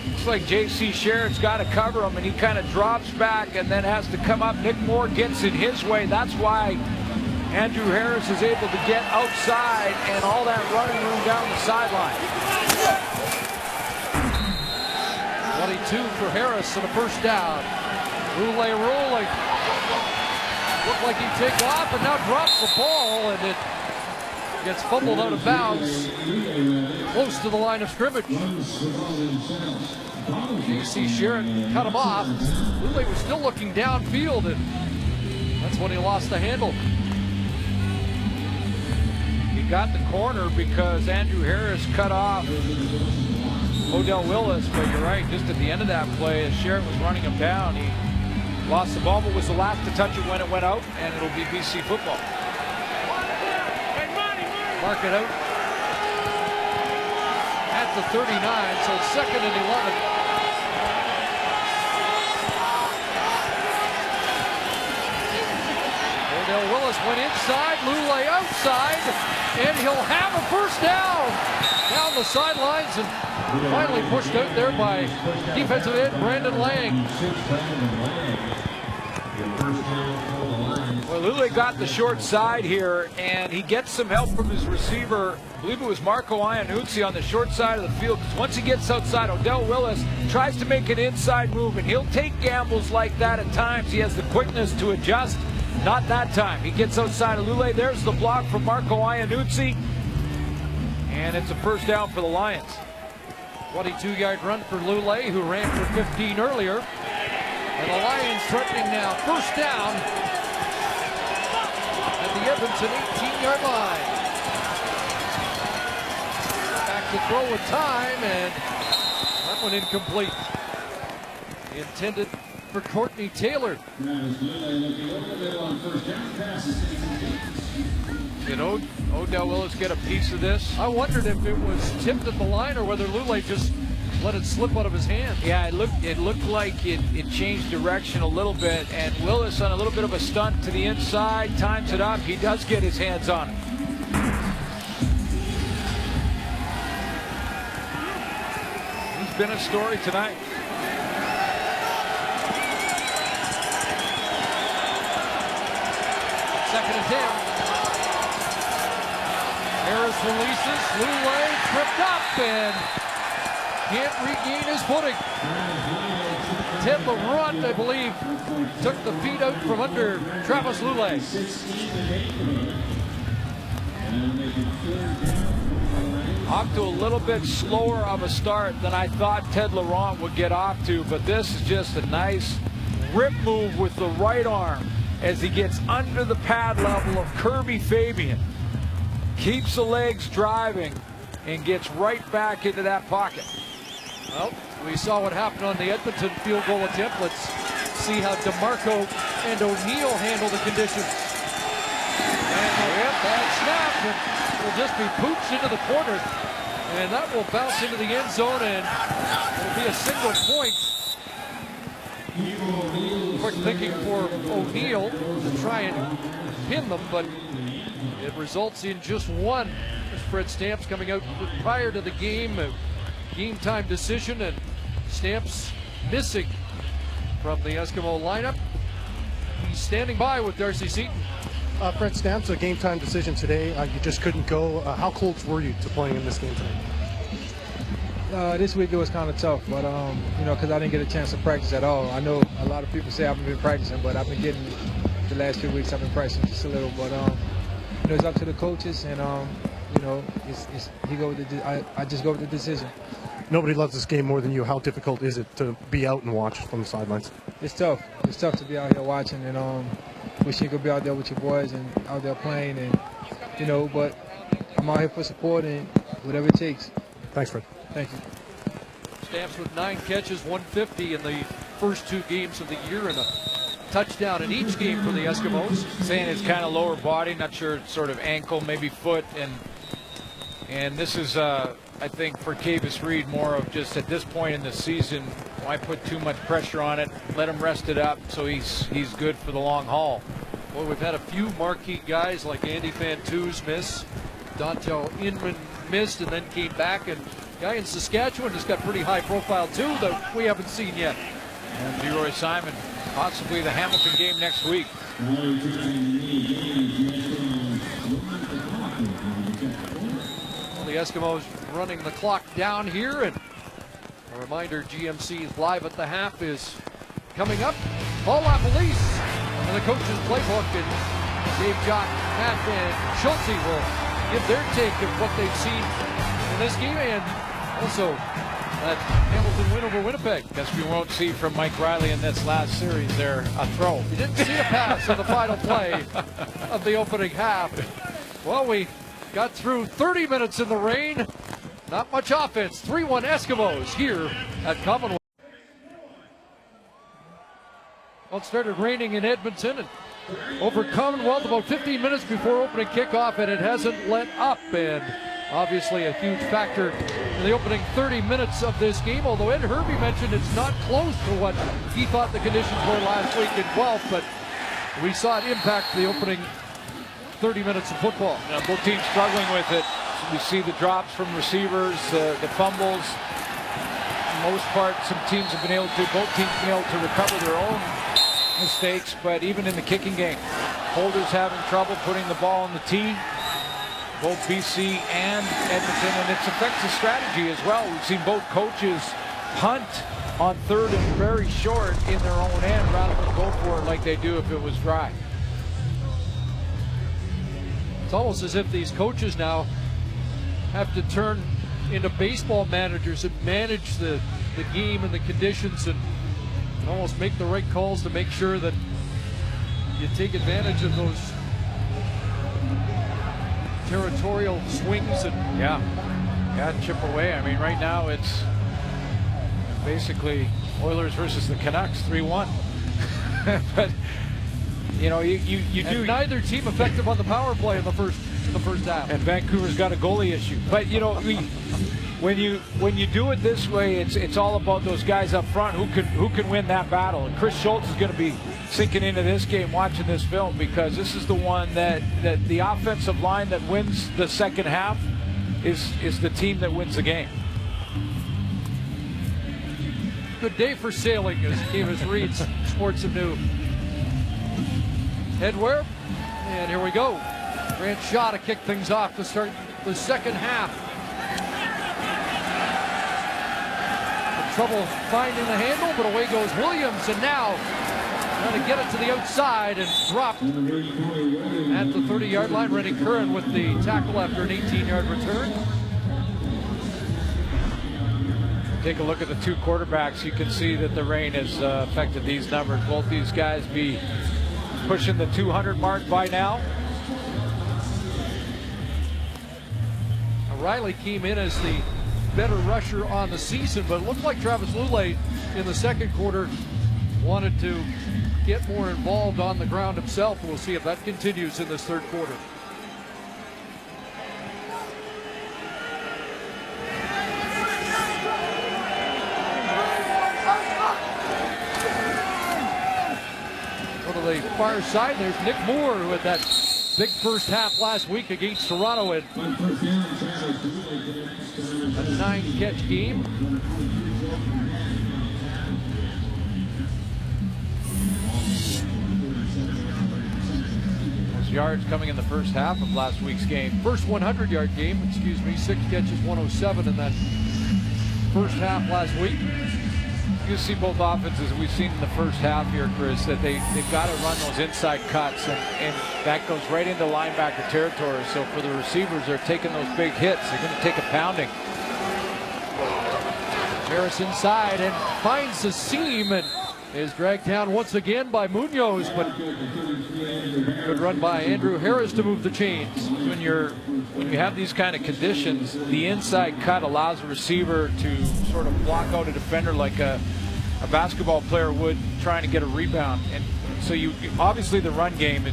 Looks like J.C. Sherritt's got to cover him, and he kind of drops back and then has to come up. Nick Moore gets in his way. That's why Andrew Harris is able to get outside and all that running room down the sideline. 22 for Harris and a first down. Roulet rolling. Looked like he'd take off and now drops the ball, and it gets fumbled out of bounds close to the line of scrimmage. J.C. Sherritt cut him off. Roulet was still looking downfield, and that's when he lost the handle. He got the corner because Andrew Harris cut off Odell Willis, but you're right, just at the end of that play, as Sherritt was running him down, he lost the ball, but was the last to touch it when it went out, and it'll be BC football. Mark it out at the 39, so it's 2nd and 11. Odell Willis went inside, Lule outside, and he'll have a first down the sidelines, and finally pushed out there by defensive end Brandon Lang. Well, Lule got the short side here, and he gets some help from his receiver. I believe it was Marco Iannuzzi on the short side of the field. Once he gets outside, Odell Willis tries to make an inside move, and he'll take gambles like that at times. He has the quickness to adjust. Not that time. He gets outside of Lule. There's the block from Marco Iannuzzi, and it's a first down for the Lions. 22-yard run for Lule, who ran for 15 earlier. And the Lions threatening now. First down at the Edmonton 18-yard line. Back to throw with time, and That one incomplete. Intended for Courtney Taylor. Did Odell Willis get a piece of this? I wondered if it was tipped at the line or whether Lule just let it slip out of his hand. Yeah, it looked like it changed direction a little bit, and Willis on a little bit of a stunt to the inside, times it up. He does get his hands on it. He's been a story tonight. Second and 10. Harris releases. Lule tripped up and can't regain his footing. Ted Laurent, I believe, took the feet out from under Travis Lule. Off to a little bit slower of a start than I thought Ted Laurent would get off to, but this is just a nice rip move with the right arm as he gets under the pad level of Kirby Fabian. Keeps the legs driving and gets right back into that pocket. Well, we saw what happened on the Edmonton field goal attempt. Let's see how DeMarco and O'Neill handle the conditions. And that snap will just be pooched into the corner. And that will bounce into the end zone, and it'll be a single point. Quick thinking for O'Neill to try and pin them, but it results in just one. Fred Stamps coming out prior to the game, a game time decision, and Stamps missing from the Eskimo lineup. He's standing by with Darcy Seaton. Fred Stamps, a game time decision today. You just couldn't go. How close were you to playing in this game tonight? This week it was kind of tough, but you know, because I didn't get a chance to practice at all. I know a lot of people say I haven't been practicing, but I've been getting the last 2 weeks. I've been practicing just a little, but you know, it's up to the coaches, and you know, I just go with the decision. Nobody loves this game more than you. How difficult is it to be out and watch from the sidelines? It's tough. It's tough to be out here watching, and wish you could be out there with your boys and out there playing, and you know, but I'm out here for support and whatever it takes. Thanks, Fred. Thank you. Stamps with 9 catches, 150 in the first 2 games of the year, and a touchdown in each game for the Eskimos. Saying it's kind of lower body, not sure, it's sort of ankle, maybe foot, and this is, I think, for Kavis Reed, more of just at this point in the season, why put too much pressure on it? Let him rest it up so he's good for the long haul. Well, we've had a few marquee guys like Andy Fantus miss, Dontel Inman missed and then came back, and guy in Saskatchewan has got pretty high profile too that we haven't seen yet. And Leroy Simon, possibly the Hamilton game next week. Well, the Eskimos running the clock down here, and a reminder, GMC's Live at the Half is coming up. Paul LaPolice and the coach's playbook, and Dave Jock, Matt and Schulte will give their take of what they've seen in this game, and also that Hamilton win over Winnipeg. Guess we won't see from Mike Riley in this last series there a throw. You didn't see a pass on the final play of the opening half. Well, we got through 30 minutes in the rain. Not much offense. 3-1 Eskimos here at Commonwealth. Well, it started raining in Edmonton and over Commonwealth about 15 minutes before opening kickoff, and it hasn't let up. And obviously a huge factor in the opening 30 minutes of this game, although Ed Hervey mentioned it's not close to what he thought the conditions were last week in Guelph, but we saw it impact the opening 30 minutes of football. Now, both teams struggling with it. We see the drops from receivers, the fumbles. For the most part, both teams have been able to recover their own mistakes, but even in the kicking game, holders having trouble putting the ball on the tee. Both BC and Edmonton, and it affects the strategy as well. We've seen both coaches punt on third and very short in their own end rather than go for it like they do if it was dry. It's almost as if these coaches now have to turn into baseball managers and manage the game and the conditions and almost make the right calls to make sure that you take advantage of those territorial swings and yeah, chip away. I mean, right now it's basically Oilers versus the Canucks, 3-1. But you know, you do. Neither team effective on the power play in the first half. And Vancouver's got a goalie issue. But you know, when you do it this way, it's all about those guys up front who can win that battle. And Chris Schultz is going to be sinking into this game watching this film, because this is the one that the offensive line that wins the second half is the team that wins the game. Good day for sailing, as Davis Reed's sports him new. Headwear, and here we go. Grant Shaw to kick things off to start the second half. Trouble finding the handle, but away goes Williams, and now trying to get it to the outside and dropped at the 30-yard line. Rennie Curran with the tackle after an 18-yard return. Take a look at the two quarterbacks. You can see that the rain has affected these numbers. Both these guys be pushing the 200 mark by now. Riley came in as the better rusher on the season, but it looked like Travis Lulay in the second quarter wanted to get more involved on the ground himself. We'll see if that continues in this third quarter. Go to the far side. There's Nick Moore, who had that big first half last week against Toronto, and a 9-catch game. Those yards coming in the first half of last week's game. First 100-yard game, 6 catches, 107 in that first half last week. You see both offenses we've seen in the first half here, Chris, that they've got to run those inside cuts, and that goes right into linebacker territory. So for the receivers, they're taking those big hits. They're going to take a pounding. Harris inside and finds the seam and is dragged down once again by Munoz, but good run by Andrew Harris to move the chains. When you have these kind of conditions, the inside cut allows a receiver to sort of block out a defender like a basketball player would trying to get a rebound. And so you obviously the run game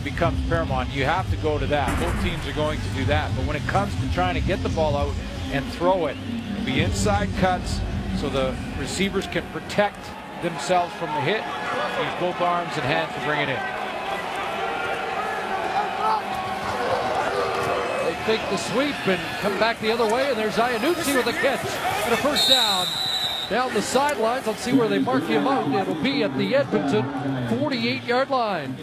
becomes paramount. You have to go to that. Both teams are going to do that. But when it comes to trying to get the ball out and throw it, be inside cuts so the receivers can protect themselves from the hit. Use both arms and hands to bring it in. They fake the sweep and come back the other way, and there's Iannuzzi with a catch and a first down. Down the sidelines, let's see where they mark him out. It'll be at the Edmonton 48-yard line.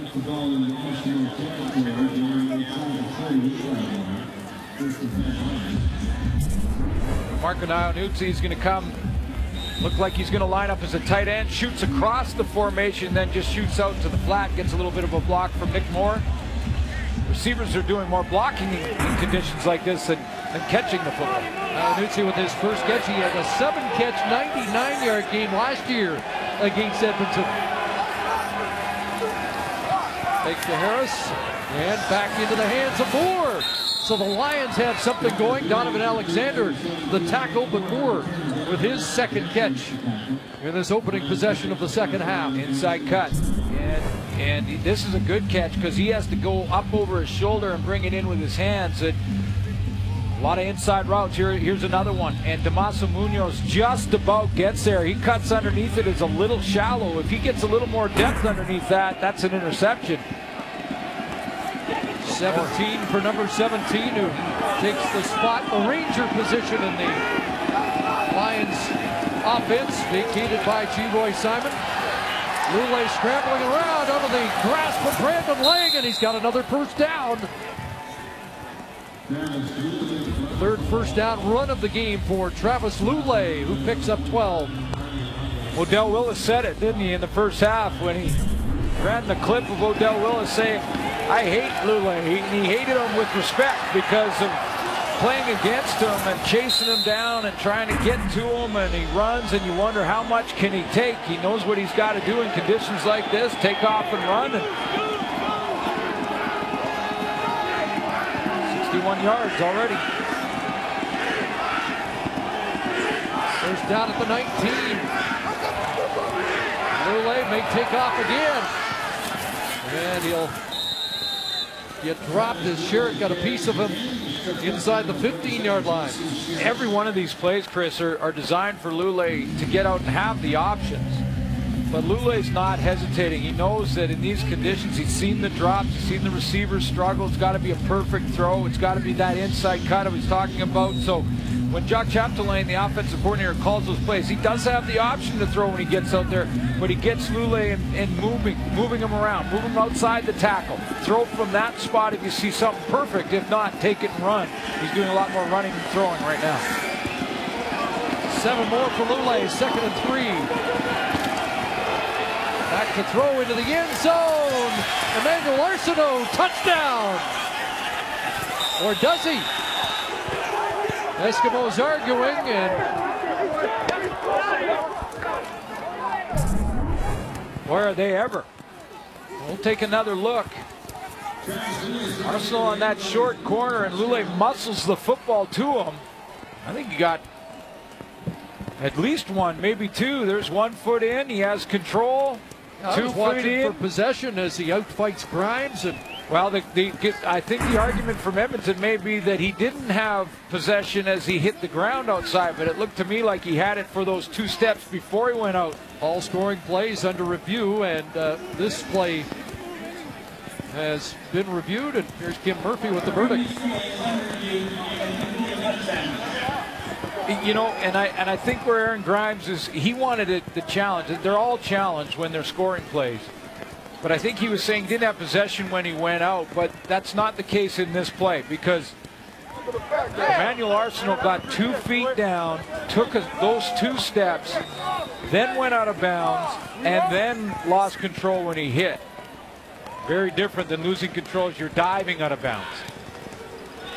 Marco Iannuzzi is going to come. Look like he's going to line up as a tight end, shoots across the formation, then just shoots out to the flat, gets a little bit of a block from Nick Moore. Receivers are doing more blocking in conditions like this than catching the football. Iannuzzi with his first catch. He had a 7-catch, 99-yard game last year against Edmonton. Takes to Harris and back into the hands of Moore. So the Lions have something going. Donovan Alexander, the tackle, but Moore with his second catch in this opening possession of the second half. Inside cut. And this is a good catch because he has to go up over his shoulder and bring it in with his hands. A lot of inside routes. Here's another one. And Damaso Munoz just about gets there. He cuts underneath it. It's a little shallow. If he gets a little more depth underneath that, that's an interception. 17 for number 17, who takes the spot, the Ranger position in the Lions offense, vacated by G. Roy Simon. Lulay scrambling around under the grasp of Brandon Lang, and he's got another first down. Third first down run of the game for Travis Lulay, who picks up 12. Odell Willis said it, didn't he, in the first half when he ran the clip of Odell Willis saying, I hate Lulay. He hated him with respect because of playing against him and chasing him down and trying to get to him, and he runs and you wonder how much can he take. He knows what he's got to do in conditions like this, take off and run. And 61 yards already. There's down at the 19. Lule may take off again. And he'll get dropped as Sherritt got a piece of him inside the 15-yard line. Every one of these plays, Chris, are designed for Lule to get out and have the options. But Lule's not hesitating. He knows that in these conditions, he's seen the drops, he's seen the receivers struggle. It's got to be a perfect throw. It's got to be that inside cut I was talking about. So when Jacques Chapdelaine, the offensive coordinator, calls those plays, he does have the option to throw when he gets out there, but he gets Lule and moving him around, moving him outside the tackle. Throw from that spot if you see something perfect. If not, take it and run. He's doing a lot more running than throwing right now. 7 more for Lule, 2nd and 3. Back to throw into the end zone. Emmanuel Arsenault, touchdown. Or does he? Eskimos arguing, and where are they ever? We'll take another look. Arsenault on that short corner, and Lule muscles the football to him. I think he got at least one, maybe two. There's 1 foot in. He has control. I was watching for possession as he outfights Grimes. And well, I think the argument from Edmonton may be that he didn't have possession as he hit the ground outside, but it looked to me like he had it for those 2 steps before he went out. All scoring plays under review, and this play has been reviewed, and here's Kim Murphy with the verdict. You know, and I think where Aaron Grimes is, he wanted the challenge. They're all challenged when they're scoring plays. But I think he was saying he didn't have possession when he went out, but that's not the case in this play, because Emmanuel Arsenault got 2 feet down, took those 2 steps, then went out of bounds, and then lost control when he hit. Very different than losing control as you're diving out of bounds.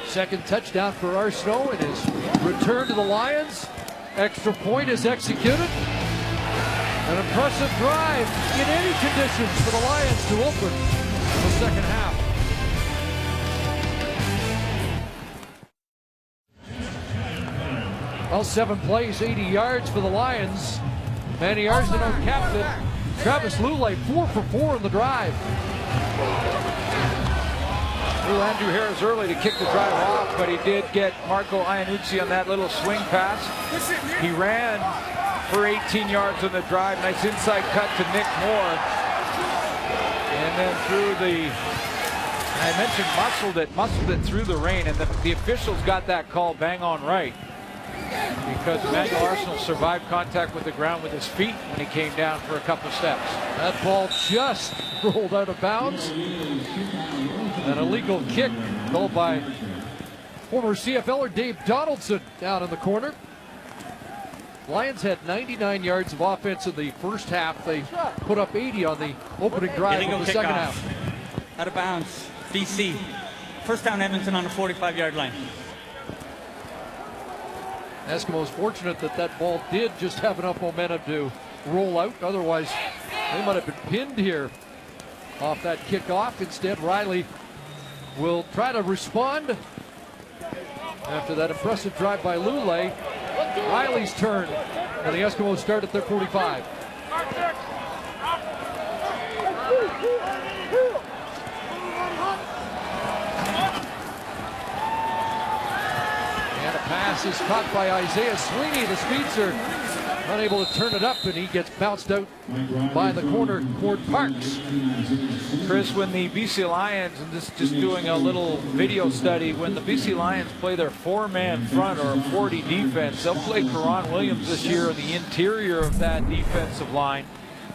2nd touchdown for Arsenault in his return to the Lions. Extra point is executed. An impressive drive in any conditions for the Lions to open the second half. Well, 7 plays, 80 yards for the Lions. Manny Arsenault capped it. Travis Lule 4 for 4 in the drive. Andrew Harris early to kick the drive off, but he did get Marco Iannuzzi on that little swing pass. He ran for 18 yards on the drive. Nice inside cut to Nick Moore. And then I mentioned muscled it through the rain, and the officials got that call bang on right, because Emmanuel Arsenault survived contact with the ground with his feet when he came down for a couple of steps. That ball just rolled out of bounds. An illegal kick called by former CFLer Dave Donaldson down in the corner. Lions had 99 yards of offense in the first half. They put up 80 on the opening drive of the second half. Out of bounds, BC. First down, Edmonton on the 45-yard line. Eskimos fortunate that that ball did just have enough momentum to roll out. Otherwise, they might have been pinned here off that kickoff. Instead, Riley will try to respond after that impressive drive by Lule. Riley's turn, and the Eskimos start at their 45. And a pass is caught by Isaiah Sweeney. The Speeds are unable to turn it up, and he gets bounced out by the corner, Cord Parks. Chris, when the BC Lions, and this is just doing a little video study, when the BC Lions play their 4-man front or a 40 defense, they'll play Karan Williams this year in the interior of that defensive line.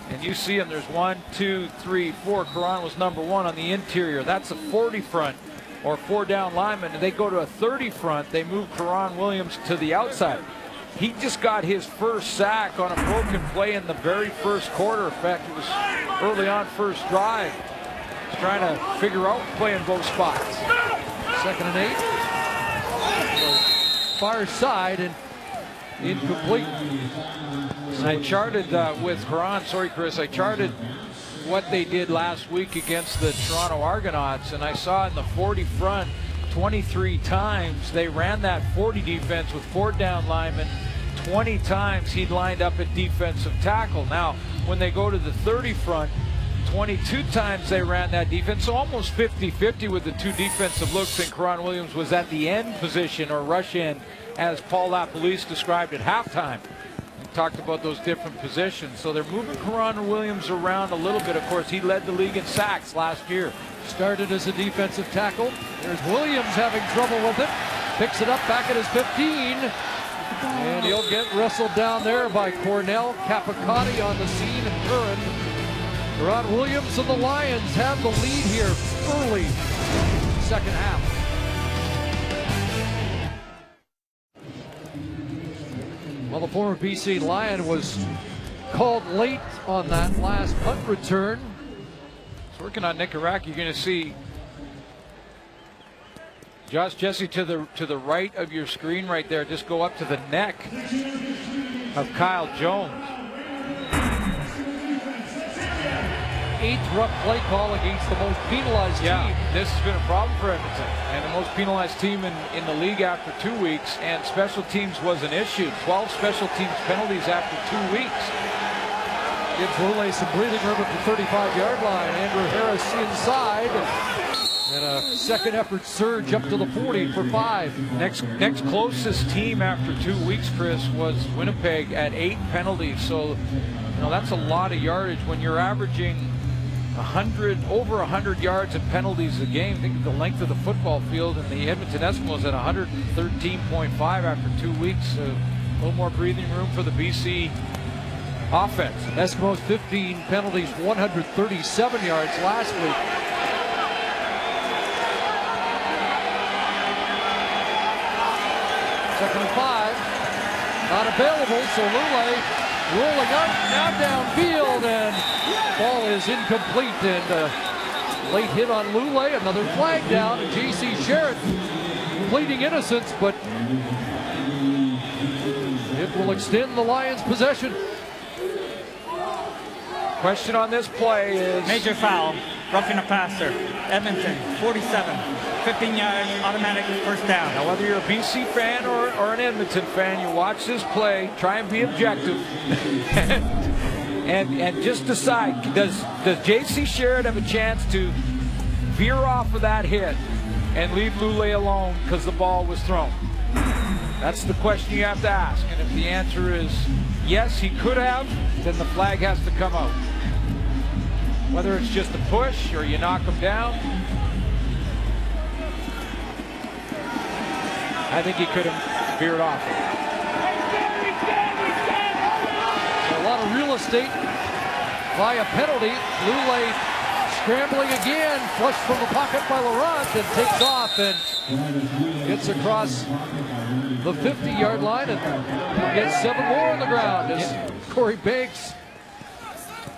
And you see him, there's 1, 2, 3, 4. Karan was number 1 on the interior. That's a 40 front or 4 down lineman. And they go to a 30 front. They move Karan Williams to the outside. He just got his first sack on a broken play in the very first quarter. In fact, it was early on first drive. He's trying to figure out playing both spots. 2nd and 8. Far side and incomplete. I charted with Karan, sorry Chris, I charted what they did last week against the Toronto Argonauts, and I saw in the 40 front 23 times they ran that 40 defense with 4 down linemen. 20 times he'd lined up at defensive tackle. Now, when they go to the 30 front, 22 times they ran that defense, so almost 50-50 with the two defensive looks, and Karan Williams was at the end position, or rush end, as Paul LaPolice described at halftime. He talked about those different positions. So they're moving Karan Williams around a little bit. Of course, he led the league in sacks last year. Started as a defensive tackle. There's Williams having trouble with it. Picks it up back at his 15. And he'll get wrestled down there by Cornell. Capicotti on the scene, and Curran. Karan Williams and the Lions have the lead here early, second half. Well, the former BC Lion was called late on that last punt return. It's working on Nicaragua. You're going to see Josh Jesse to the right of your screen right there. Just go up to the neck of Kyle Jones. 8th rough play call against the most penalized team. This has been a problem for Edmonton, and the most penalized team in the league after 2 weeks, and special teams was an issue. 12 special teams penalties after 2 weeks. Gives Lule some breathing room at the 35-yard line. Andrew Harris inside, and a second effort surge up to the 40 for 5. Next closest team after 2 weeks, Chris, was Winnipeg at 8 penalties. So, you know, that's a lot of yardage when you're averaging over 100 yards and penalties a game. Think of the length of the football field, and the Edmonton Eskimos at 113.5 after 2 weeks. A little more breathing room for the BC offense. Eskimos 15 penalties, 137 yards last week. Second and 5, not available, so Lule rolling up, now downfield, and ball is incomplete, and late hit on Lule, another flag down, and J.C. Sherritt pleading innocence, but it will extend the Lions' possession. Question on this play is... Major foul, roughing a passer, Edmonton, 47, 15 yards, automatic first down. Now, whether you're a BC fan or an Edmonton fan, you watch this play, try and be objective, and just decide, does J.C. Sherritt have a chance to veer off of that hit and leave Lule alone because the ball was thrown? That's the question you have to ask, and if the answer is yes, he could have, then the flag has to come out. Whether it's just a push or you knock him down, I think he could have veered off. A lot of real estate by a penalty. Lule scrambling again, flushed from the pocket by Laurent, and takes off and gets across the 50-yard line and gets 7 more on the ground as Corey Banks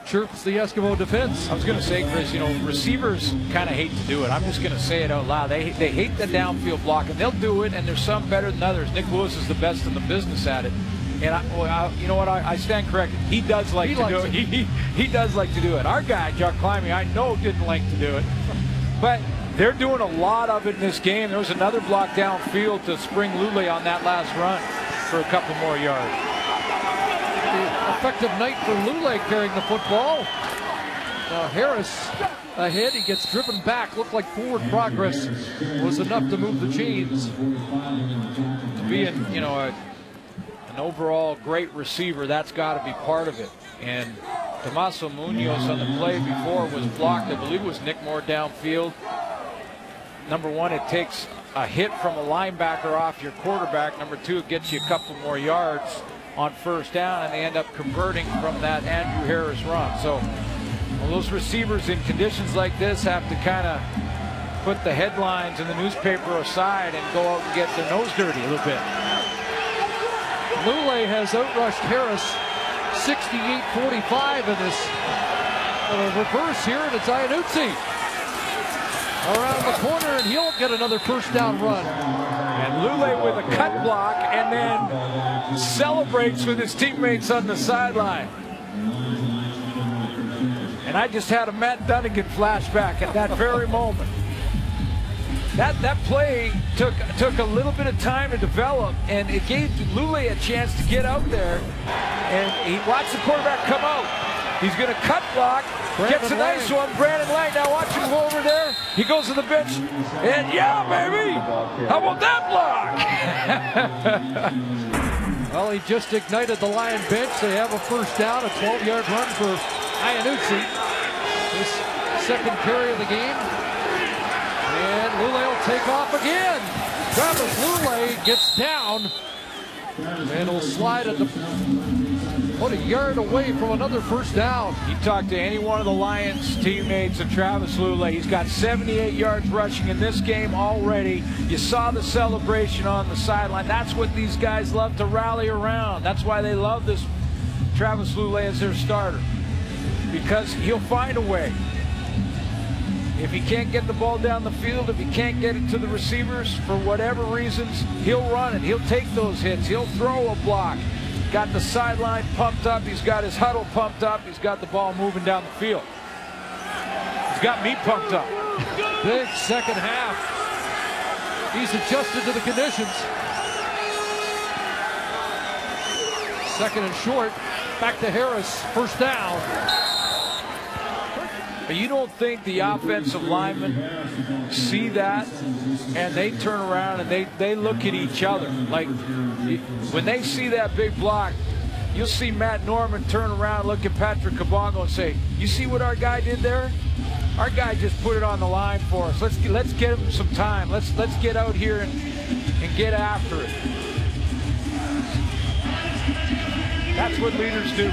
chirps the Eskimo defense. I was going to say, Chris, you know, receivers kind of hate to do it. I'm just going to say it out loud. They hate the downfield block, and they'll do it, and there's some better than others. Nick Lewis is the best in the business at it. And you know what? I stand corrected. He does like to do it. He does like to do it. Our guy, John Climbing, I know didn't like to do it. But they're doing a lot of it in this game. There was another block downfield to spring Lule on that last run for a couple more yards. Effective night for Lule carrying the football. Now Harris ahead. He gets driven back. Looked like forward progress was enough to move the chains. To be an overall great receiver, that's got to be part of it. And Tomaso Munoz on the play before was blocked. I believe it was Nick Moore downfield. Number one, it takes a hit from a linebacker off your quarterback. Number two, it gets you a couple more yards on first down, and they end up converting from that Andrew Harris run. So those receivers in conditions like this have to kind of put the headlines in the newspaper aside and go out and get their nose dirty a little bit. Lule has outrushed Harris 68-45 in this reverse here, and it's Iannuzzi around the corner, and he'll get another first down run. And Lule with a cut block, and then celebrates with his teammates on the sideline. And I just had a Matt Dunnigan flashback at that very moment. That play took a little bit of time to develop, and it gave Lule a chance to get out there, and he watched the quarterback come out. He's going to cut block, gets a nice one. Brandon Lang, now watch him go over there. He goes to the bench, and yeah, baby, how about that block? Well, he just ignited the Lion bench. They have a first down, a 12-yard run for Iannuzzi. His second carry of the game. And Lule will take off again. Travis Lule gets down. And will slide at about a yard away from another first down. You talk to any one of the Lions teammates of Travis Lule. He's got 78 yards rushing in this game already. You saw the celebration on the sideline. That's what these guys love to rally around. That's why they love this Travis Lule as their starter, because he'll find a way. If he can't get the ball down the field, if he can't get it to the receivers for whatever reasons, he'll run it. He'll take those hits. He'll throw a block. Got the sideline pumped up. He's got his huddle pumped up. He's got the ball moving down the field. He's got me pumped up. Big second half. He's adjusted to the conditions. Second and short. Back to Harris. First down. You don't think the offensive linemen see that and they turn around and they look at each other? Like, when they see that big block, you'll see Matt Norman turn around, look at Patrick Kabongo and say, you see what our guy did there? Our guy just put it on the line for us. Let's get him some time. Let's get out here and get after it. That's what leaders do.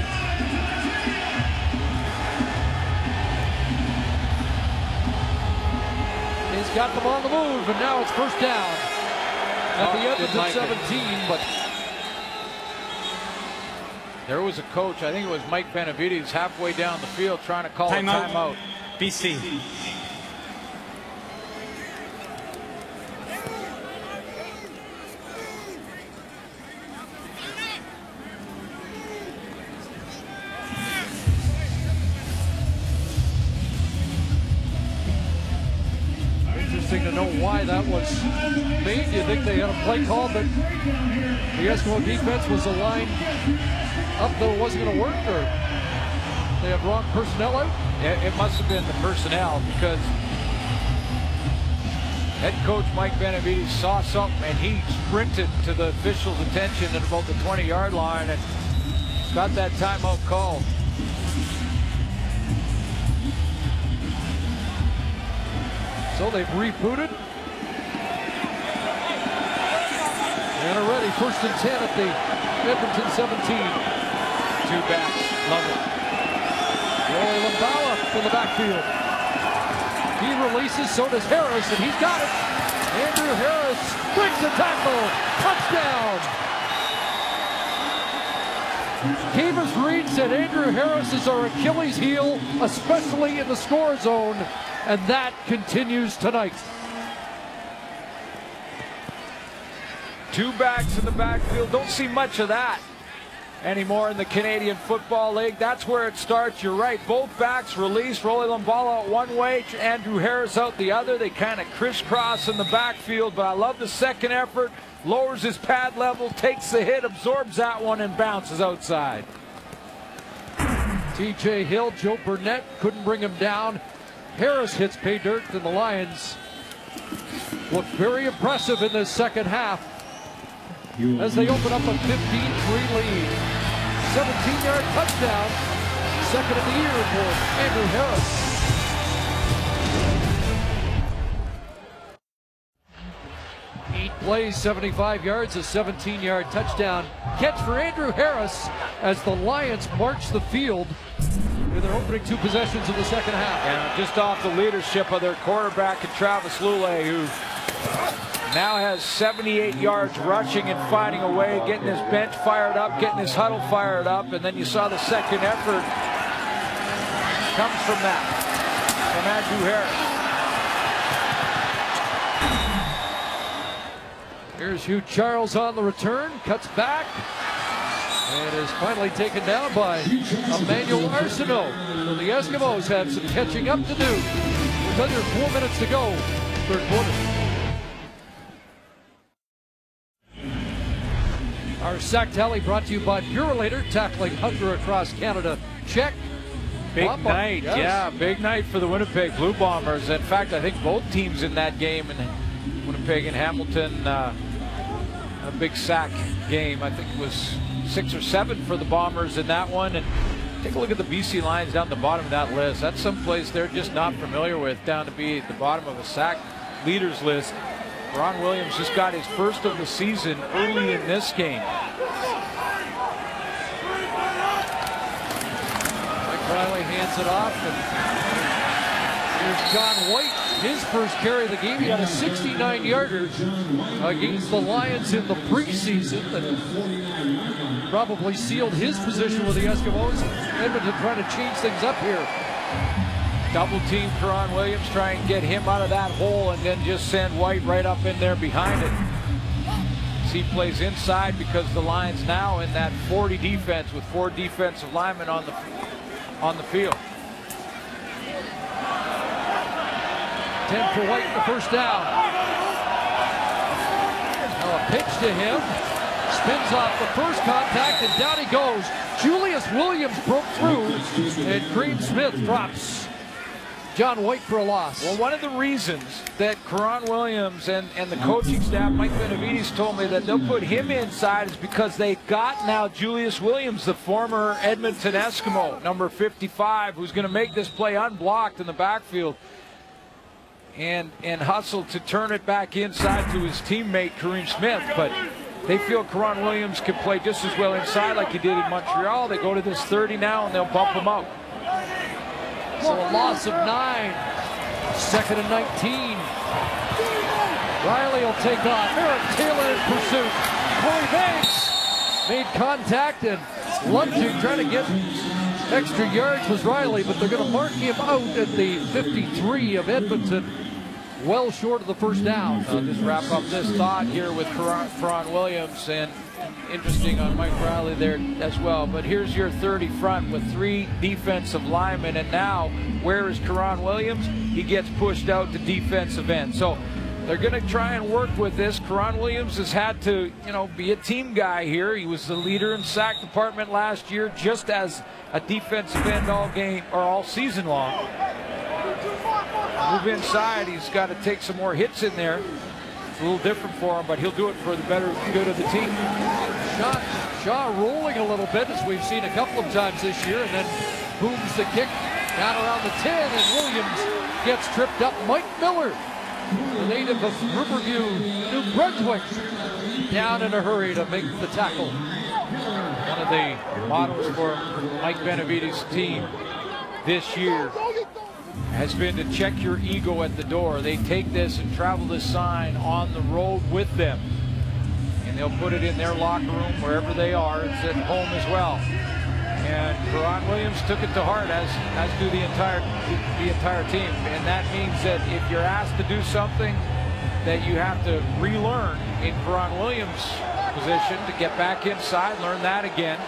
He's got them on the move, and now it's first down at the Edmonton 17. But there was a coach, I think it was Mike Benavides, halfway down the field trying to call a timeout. BC. Interesting to know why that was made. Do you think they had a play call that the Eskimo defense was aligned up though it wasn't going to work, or they have wrong personnel out? It must have been the personnel, because head coach Mike Benavides saw something and he sprinted to the official's attention at about the 20-yard line and got that timeout called. So they've rebooted. And are ready. First and 10 at the Edmonton 17. Two backs. Love it. Roy Lambala in the backfield. He releases, so does Harris, and he's got it. Andrew Harris brings the tackle. Touchdown. Kavis Reed said Andrew Harris is our Achilles heel, especially in the score zone. And that continues tonight. Two backs in the backfield. Don't see much of that anymore in the Canadian Football League. That's where it starts. You're right. Both backs release. Roy Lambala out one way, Andrew Harris out the other. They kind of crisscross in the backfield, but I love the second effort. Lowers his pad level, takes the hit, absorbs that one, and bounces outside. TJ Hill, Joe Burnett couldn't bring him down. Harris hits pay dirt, and the Lions look very impressive in this second half as they open up a 15-3 lead. 17-yard touchdown, second of the year for Andrew Harris. Eight plays, 75 yards, a 17-yard touchdown catch for Andrew Harris as the Lions march the field in their opening two possessions of the second half. And just off the leadership of their quarterback, Travis Lule, who now has 78 yards rushing and finding a way, getting his bench fired up, getting his huddle fired up, and then you saw the second effort comes from that, from Andrew Harris. Here's Hugh Charles on the return, cuts back, and is finally taken down by Emmanuel Arsenault. So the Eskimos have some catching up to do. There's under 4 minutes to go, third quarter. Our sack tally brought to you by Purolator, tackling hunger across Canada. Check. Big Papa, night, yes. yeah, big night for the Winnipeg Blue Bombers. In fact, I think both teams in that game, in Winnipeg and Hamilton, a big sack game. I think it was 6 or 7 for the Bombers in that one. And take a look at the BC Lions down the bottom of that list. That's someplace they're just not familiar with, down to be at the bottom of a sack leaders list. Ron Williams just got his first of the season early in this game. Riley hands it off, and here's John White, his first carry of the game. He got a 69-yarder against the Lions in the preseason that probably sealed his position with the Eskimos. Edmonton trying to change things up here. Double team Karan Williams, try and get him out of that hole and then just send White right up in there behind it. He plays inside because the Lions now in that 40 defense with 4 defensive linemen on the field. 10 for White, the first down. Now a pitch to him. Spins off the first contact, and down he goes. Julius Williams broke through, and Green Smith drops John White for a loss. Well, one of the reasons that Karan Williams and the coaching staff, Mike Benavides, told me that they'll put him inside is because they got now Julius Williams, the former Edmonton Eskimo, number 55, who's going to make this play unblocked in the backfield and hustle to turn it back inside to his teammate Kareem Smith. But they feel Karan Williams can play just as well inside like he did in Montreal. They go to this 30 now, and they'll bump him out. So a loss of 9. 2nd and 19. Riley will take off. Eric Taylor in pursuit. Corey Banks made contact and lunging, trying to get extra yards was Riley, but they're going to mark him out at the 53 of Edmonton. Well short of the first down. I'll just wrap up this thought here with Karan Williams, and interesting on Mike Riley there as well. But here's your 30 front with 3 defensive linemen, and now where is Karan Williams? He gets pushed out to defensive end. So they're going to try and work with this. Karan Williams has had to, be a team guy here. He was the leader in sack department last year, just as a defensive end all game or all season long. Move inside. He's got to take some more hits in there. It's a little different for him, but he'll do it for the better good of the team. Shaw rolling a little bit, as we've seen a couple of times this year, and then booms the kick down around the 10, and Williams gets tripped up. Mike Miller, the native of Riverview, New Brunswick, down in a hurry to make the tackle. One of the mottos for Mike Benavides' team this year has been to check your ego at the door. They take this and travel this sign on the road with them, and they'll put it in their locker room wherever they are. It's at home as well. And Karan Williams took it to heart, as do the entire team. And that means that if you're asked to do something that you have to relearn in Karan Williams' position to get back inside, learn that again,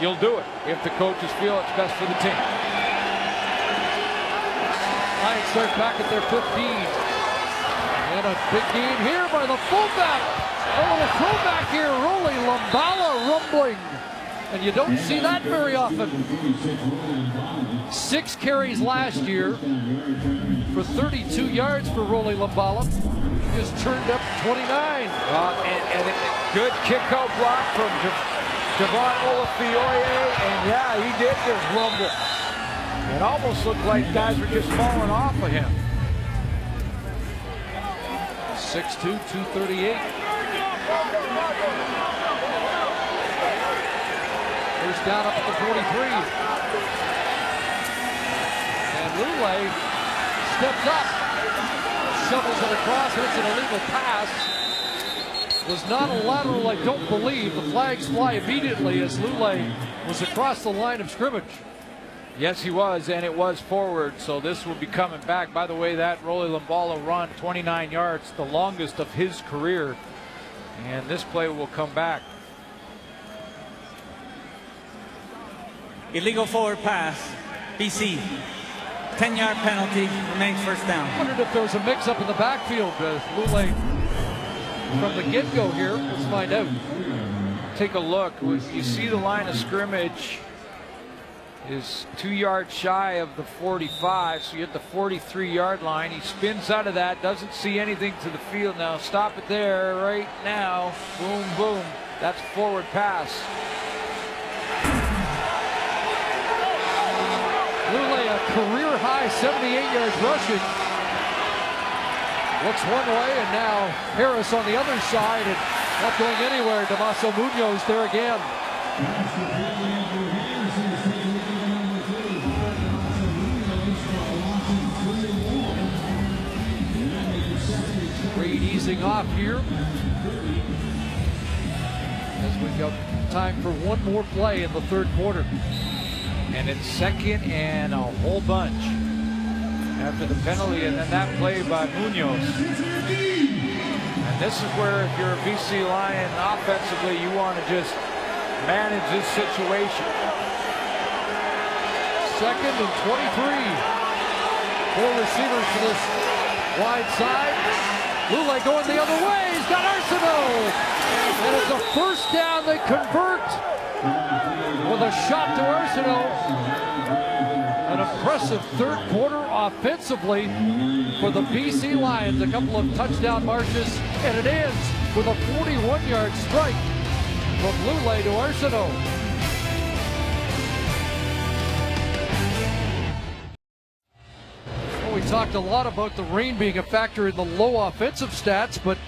you'll do it if the coaches feel it's best for the team. Lions start back at their 15. And a big gain here by the fullback. A little throwback here. Rolly Lumbala rumbling. And you don't see that very often. 6 carries last year for 32 yards for Rolly Lumbala. He just turned up 29. And a good kick-out block from Javon Olafioye. And yeah, he did just rumble. It almost looked like guys were just falling off of him. 6'2", 238. First down up at the 43. And Lule steps up, shovels it across, and it's an illegal pass. Was not a lateral, I don't believe. The flags fly immediately as Lule was across the line of scrimmage. Yes, he was, and it was forward, so this will be coming back. By the way, that Rolly Lumbala run, 29 yards, the longest of his career, and this play will come back. Illegal forward pass, BC. 10-yard penalty, remains first down. I wondered if there was a mix-up in the backfield. Lule from the get-go here. Let's find out. take a look. You see the line of scrimmage is 2 yards shy of the 45, so you're at the 43-yard line. He spins out of that, doesn't see anything to the field now. Stop it there right now. Boom, boom. That's a forward pass. Lule, a career-high 78 yards rushing. Looks one way, and now Harris on the other side, and not going anywhere. Damaso Munoz there again. Reed easing off here as we got time for one more play in the third quarter. And it's second and a whole bunch after the penalty, and then that play by Munoz. And this is where, if you're a BC Lion offensively, you want to just manage this situation. Second and 23. 4 receivers to this wide side. Lule going the other way. He's got Arsenault. And it's a first down. They convert with a shot to Arsenault. An impressive third quarter offensively for the BC Lions. A couple of touchdown marches, and it ends with a 41-yard strike from Lule to Arsenault. We talked a lot about the rain being a factor in the low offensive stats, but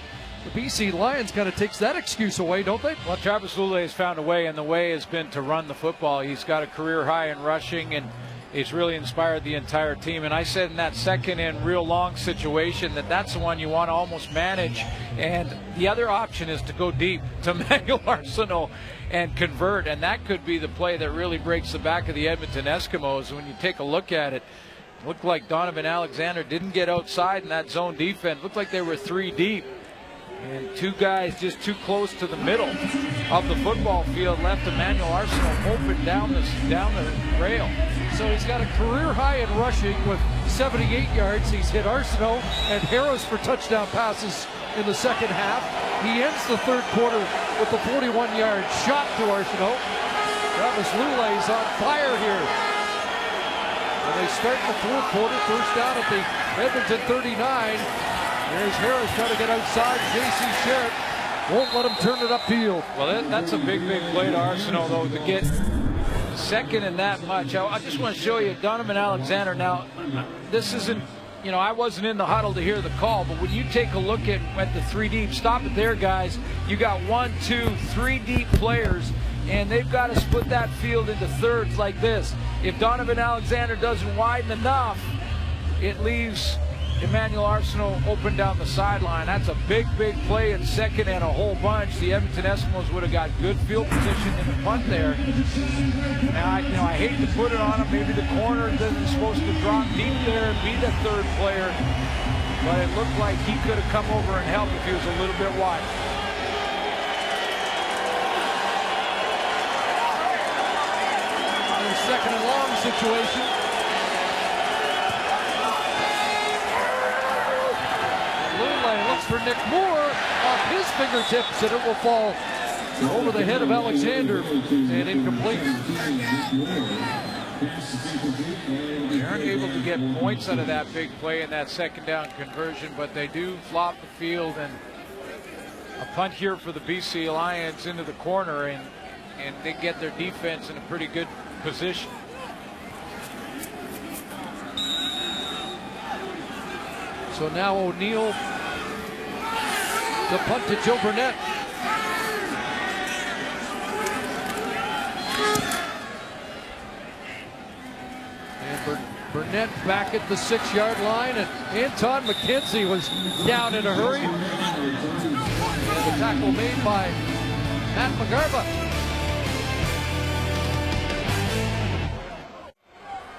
the BC Lions kind of takes that excuse away, don't they? Well, Travis Lule has found a way, and the way has been to run the football. He's got a career high in rushing, and he's really inspired the entire team. And I said in that second and real long situation that's the one you want to almost manage. And the other option is to go deep to Emmanuel Arsenault and convert. And that could be the play that really breaks the back of the Edmonton Eskimos. When you take a look at it, looked like Donovan Alexander didn't get outside in that zone defense. Looked like they were 3 deep. And 2 guys just too close to the middle of the football field left Emmanuel Arsenault open down the rail. So he's got a career high in rushing with 78 yards. He's hit Arsenault and Harris for touchdown passes in the second half. He ends the third quarter with a 41-yard shot to Arsenault. Travis Lule's on fire here. And they start the fourth quarter, first down at the Edmonton 39. There's Harris trying to get outside. J.C. Sherritt won't let him turn it upfield. Well, that's a big play to Arsenault, though, to get second and that much. I just want to show you Donovan Alexander. Now, this isn't, I wasn't in the huddle to hear the call, but when you take a look at the 3 deep, stop it there, guys. You got 1, 2, 3 deep players, and they've got to split that field into thirds like this. If Donovan Alexander doesn't widen enough, it leaves Emmanuel Arsenault open down the sideline. That's a big play in second and a whole bunch. The Edmonton Eskimos would have got good field position in the punt there. Now, I hate to put it on him. Maybe the corner isn't supposed to drop deep there and be the third player, but it looked like he could have come over and helped if he was a little bit wide. Second and long situation. Lule looks for Nick Moore off his fingertips, and it will fall over the head of Alexander and incomplete. They aren't able to get points out of that big play in that second down conversion, but they do flop the field, and a punt here for the BC Lions into the corner, and they get their defense in a pretty good position. So now O'Neill to punt to Joe Burnett. And Burnett back at the 6-yard line, and Anton McKenzie was down in a hurry. And the tackle made by Matt McGarva.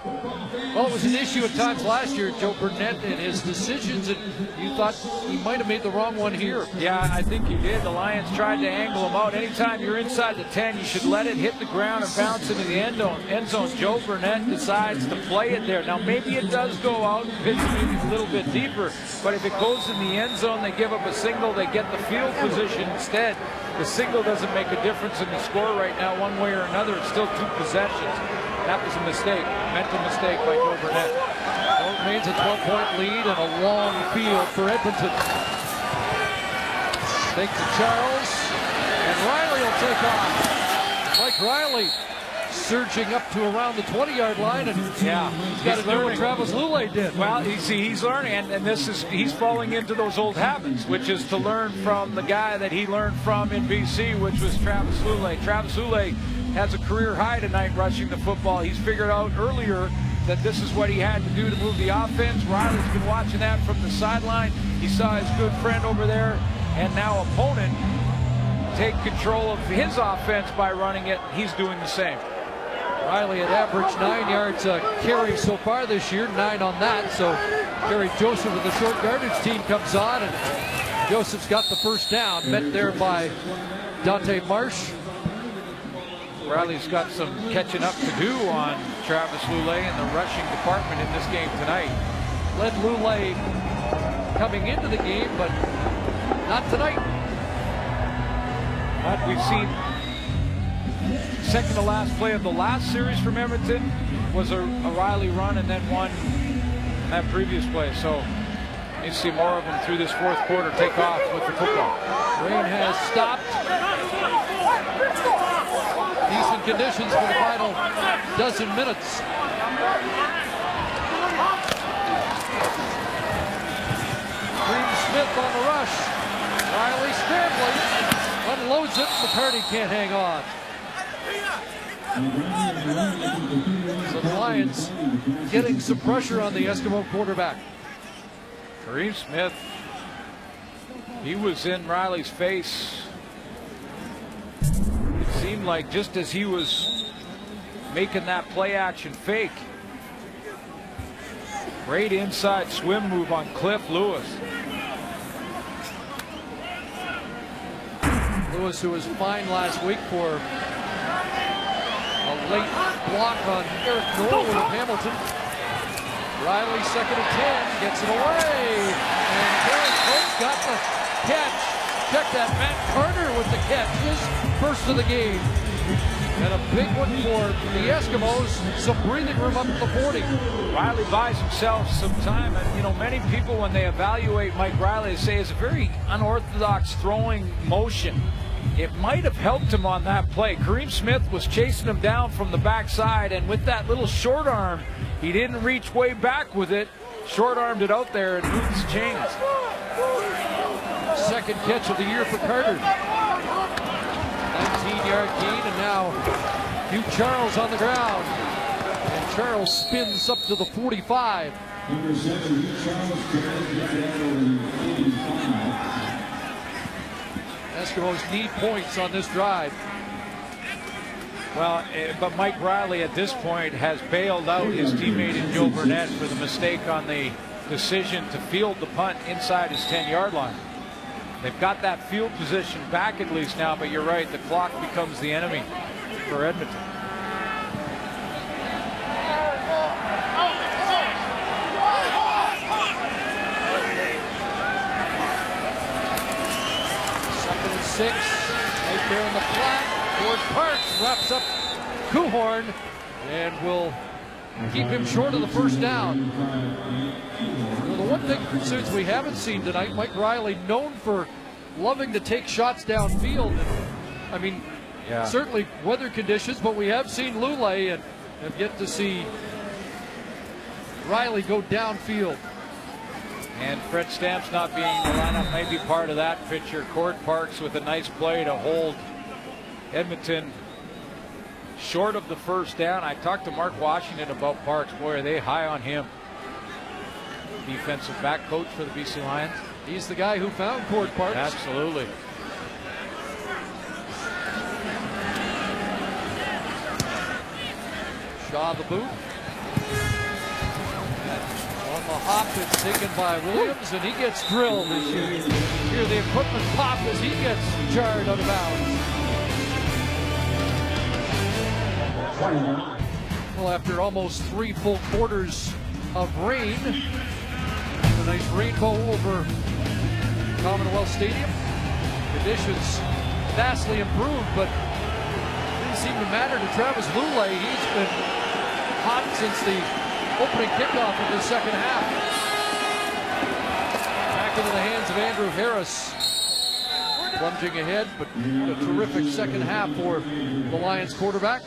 Well, it was an issue at times last year, Joe Burnett, and his decisions, and you thought he might have made the wrong one here. Yeah, I think he did. The Lions tried to angle him out. Anytime you're inside the 10, you should let it hit the ground and bounce into the end zone. Joe Burnett decides to play it there. Now, maybe it does go out and pitch maybe a little bit deeper, but if it goes in the end zone, they give up a single, they get the field position instead. The single doesn't make a difference in the score right now, one way or another. It's still 2 possessions. That was a mistake, mental mistake by Joe Burnett. So it remains a 12-point lead and a long field for Edmonton. Take to Charles, and Riley will take off. Mike Riley surging up to around the 20-yard line, and he's got to do what Travis Lulay did. Well, you see, he's learning, and he's falling into those old habits, which is to learn from the guy that he learned from in BC, which was Travis Lulay. Travis Lulay has a career high tonight rushing the football. He's figured out earlier that this is what he had to do to move the offense. Riley's been watching that from the sideline. He saw his good friend over there, and now opponent take control of his offense by running it. He's doing the same. Riley had averaged 9 yards a carry so far this year, 9 on that. So Gary Joseph of the short yardage team comes on, and Joseph's got the first down, met there by Dante Marsh. Riley's got some catching up to do on Travis Lulay in the rushing department in this game tonight. Led Lulay coming into the game, but not tonight. But we've seen second to last play of the last series from Edmonton was a Riley run, and then one in that previous play. So you see more of them through this fourth quarter take off with the football. Rain has stopped. Decent conditions for the final dozen minutes. Green Smith on the rush. Riley scrambling, unloads it. McCarty can't hang on. So the Lions getting some pressure on the Eskimo quarterback. Kareem Smith, he was in Riley's face. It seemed like just as he was making that play action fake. Great inside swim move on Cliff Lewis. Lewis, who was fined last week for a late block on Eric Norwood of Hamilton. Riley, second and 10, gets it away. And Terrence Coates got the catch. Check that, Matt Carter with the catch, his first of the game. And a big one for the Eskimos, some breathing room up at the 40. Riley buys himself some time, and you know, many people when they evaluate Mike Riley say it's a very unorthodox throwing motion. It might have helped him on that play. Kareem Smith was chasing him down from the backside, and with that little short arm, he didn't reach way back with it. Short armed it out there and moved his chains. Second catch of the year for Carter. 19-yard gain, and now Hugh Charles on the ground. And Charles spins up to the 45. Number 7, Hugh Charles carries 85. Eskimos need points on this drive. Well, but Mike Riley at this point has bailed out his teammate in Joe Burnett for the mistake on the decision to field the punt inside his 10-yard line. They've got that field position back at least now, but you're right, the clock becomes the enemy for Edmonton. Second and 6, right there in the flat. Ford Parks wraps up Kuhorn and will keep him short of the first down. You know, the one thing, since we haven't seen tonight, Mike Riley known for loving to take shots downfield. And, I mean, certainly weather conditions, but we have seen Lulay and have yet to see Riley go downfield. And Fred Stamp's not being in the lineup may be part of that picture. Cord Parks with a nice play to hold Edmonton short of the first down. I talked to Mark Washington about Parks. Boy, are they high on him. Defensive back coach for the BC Lions. He's the guy who found Cord Parks. Absolutely. Shaw the boot. A hop that's taken by Williams, and he gets drilled. As you hear the equipment pop as he gets jarred out of bounds. Well, after almost 3 full quarters of rain, a nice rainbow over Commonwealth Stadium. Conditions vastly improved, but it didn't seem to matter to Travis Lulay. He's been hot since the opening kickoff of the second half. Back into the hands of Andrew Harris. Plunging ahead, but a terrific second half for the Lions quarterback.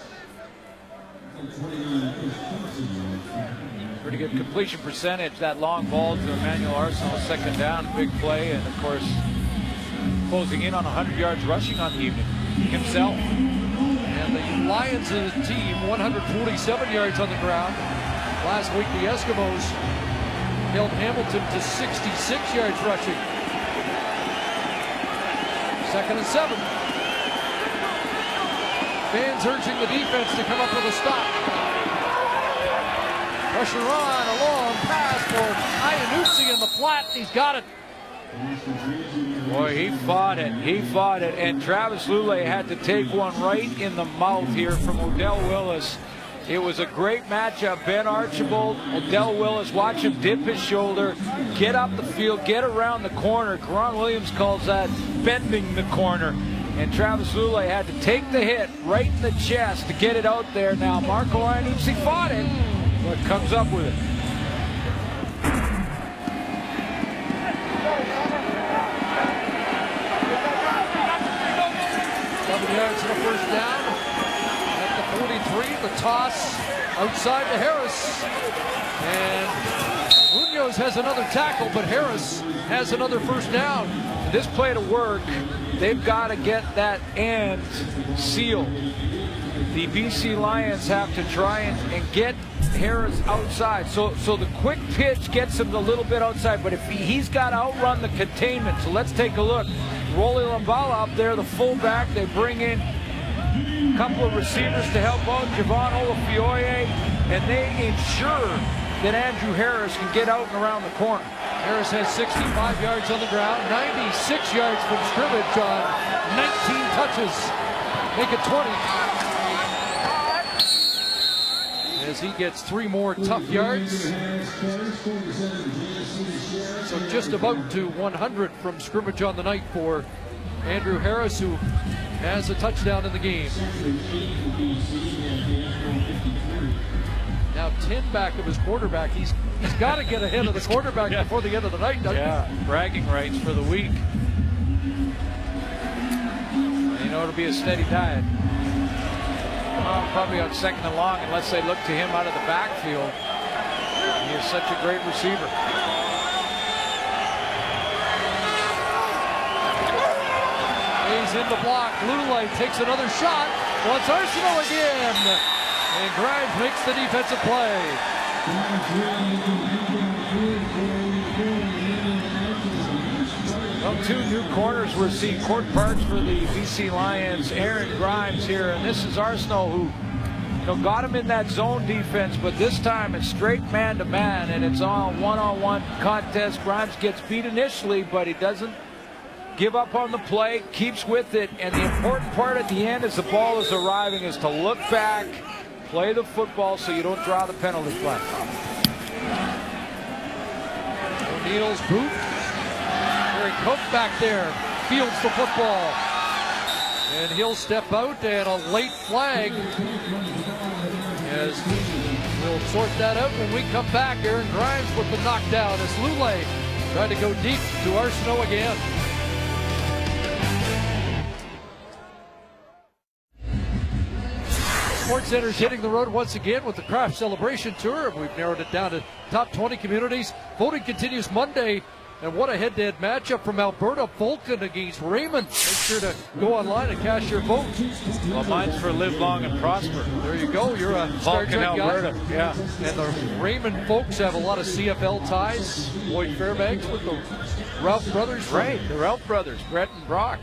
Pretty good completion percentage. That long ball to Emmanuel Arsenal, second down, big play, and of course closing in on 100 yards rushing on the evening himself. And the Lions as a team, 147 yards on the ground. Last week the Eskimos held Hamilton to 66 yards rushing. 2nd and 7. Fans urging the defense to come up with a stop. Pressure on, a long pass for Iannucci in the flat. He's got it. Boy, he fought it. He fought it. And Travis Lulay had to take one right in the mouth here from Odell Willis. It was a great matchup. Ben Archibald, Odell Willis, watch him dip his shoulder, get up the field, get around the corner. Karan Williams calls that bending the corner. And Travis Lulay had to take the hit right in the chest to get it out there. Now Marco Iannucci fought it, but comes up with it. 11 yards for the first down. At the 43, the toss outside to Harris. And Munoz has another tackle, but Harris has another first down. This play to work, they've got to get that end sealed. The BC Lions have to try and get Harris outside. So the quick pitch gets him a little bit outside, but if he's got to outrun the containment. So let's take a look. Rolly Lambala up there, the fullback. They bring in a couple of receivers to help out, Javon Olafioye, and they ensure that Andrew Harris can get out and around the corner. Harris has 65 yards on the ground, 96 yards from scrimmage on 19 touches. Make it 20. As he gets 3 more tough yards. So just about to 100 from scrimmage on the night for Andrew Harris, who has a touchdown in the game. Now 10 back of his quarterback. He's got to get ahead of the quarterback before the end of the night, doesn't he? Bragging rights for the week. You know, it'll be a steady diet. Probably on 2nd and long, unless they look to him out of the backfield. He is such a great receiver. He's in the block. Lulay takes another shot. Wants Arsenal again. And Grimes makes the defensive play. Well, 2 new corners we're seeing. Court Parks for the BC Lions. Aaron Grimes here. And this is Arsenal who got him in that zone defense, but this time it's straight man-to-man, and it's all one-on-one contest. Grimes gets beat initially, but he doesn't give up on the play, keeps with it, and the important part at the end as the ball is arriving is to look back, play the football so you don't draw the penalty flag. O'Neill's boot. Harry Cope back there fields the football. And he'll step out, and a late flag. As we'll sort that out when we come back. Aaron Grimes with the knockdown as Lulay tried to go deep to Arsenault again. Sports Center's hitting the road once again with the Craft Celebration Tour. We've narrowed it down to top 20 communities. Voting continues Monday. And what a head-to-head matchup from Alberta. Fulton against Raymond. Make sure to go online and cast your vote. Well, mine's for Live Long and Prosper. There you go. You're a Star Trek Alberta. guy. Yeah. And the Raymond folks have a lot of CFL ties. Lloyd Fairbanks with the Ralph brothers. Right, the Ralph brothers, Brett and Brock.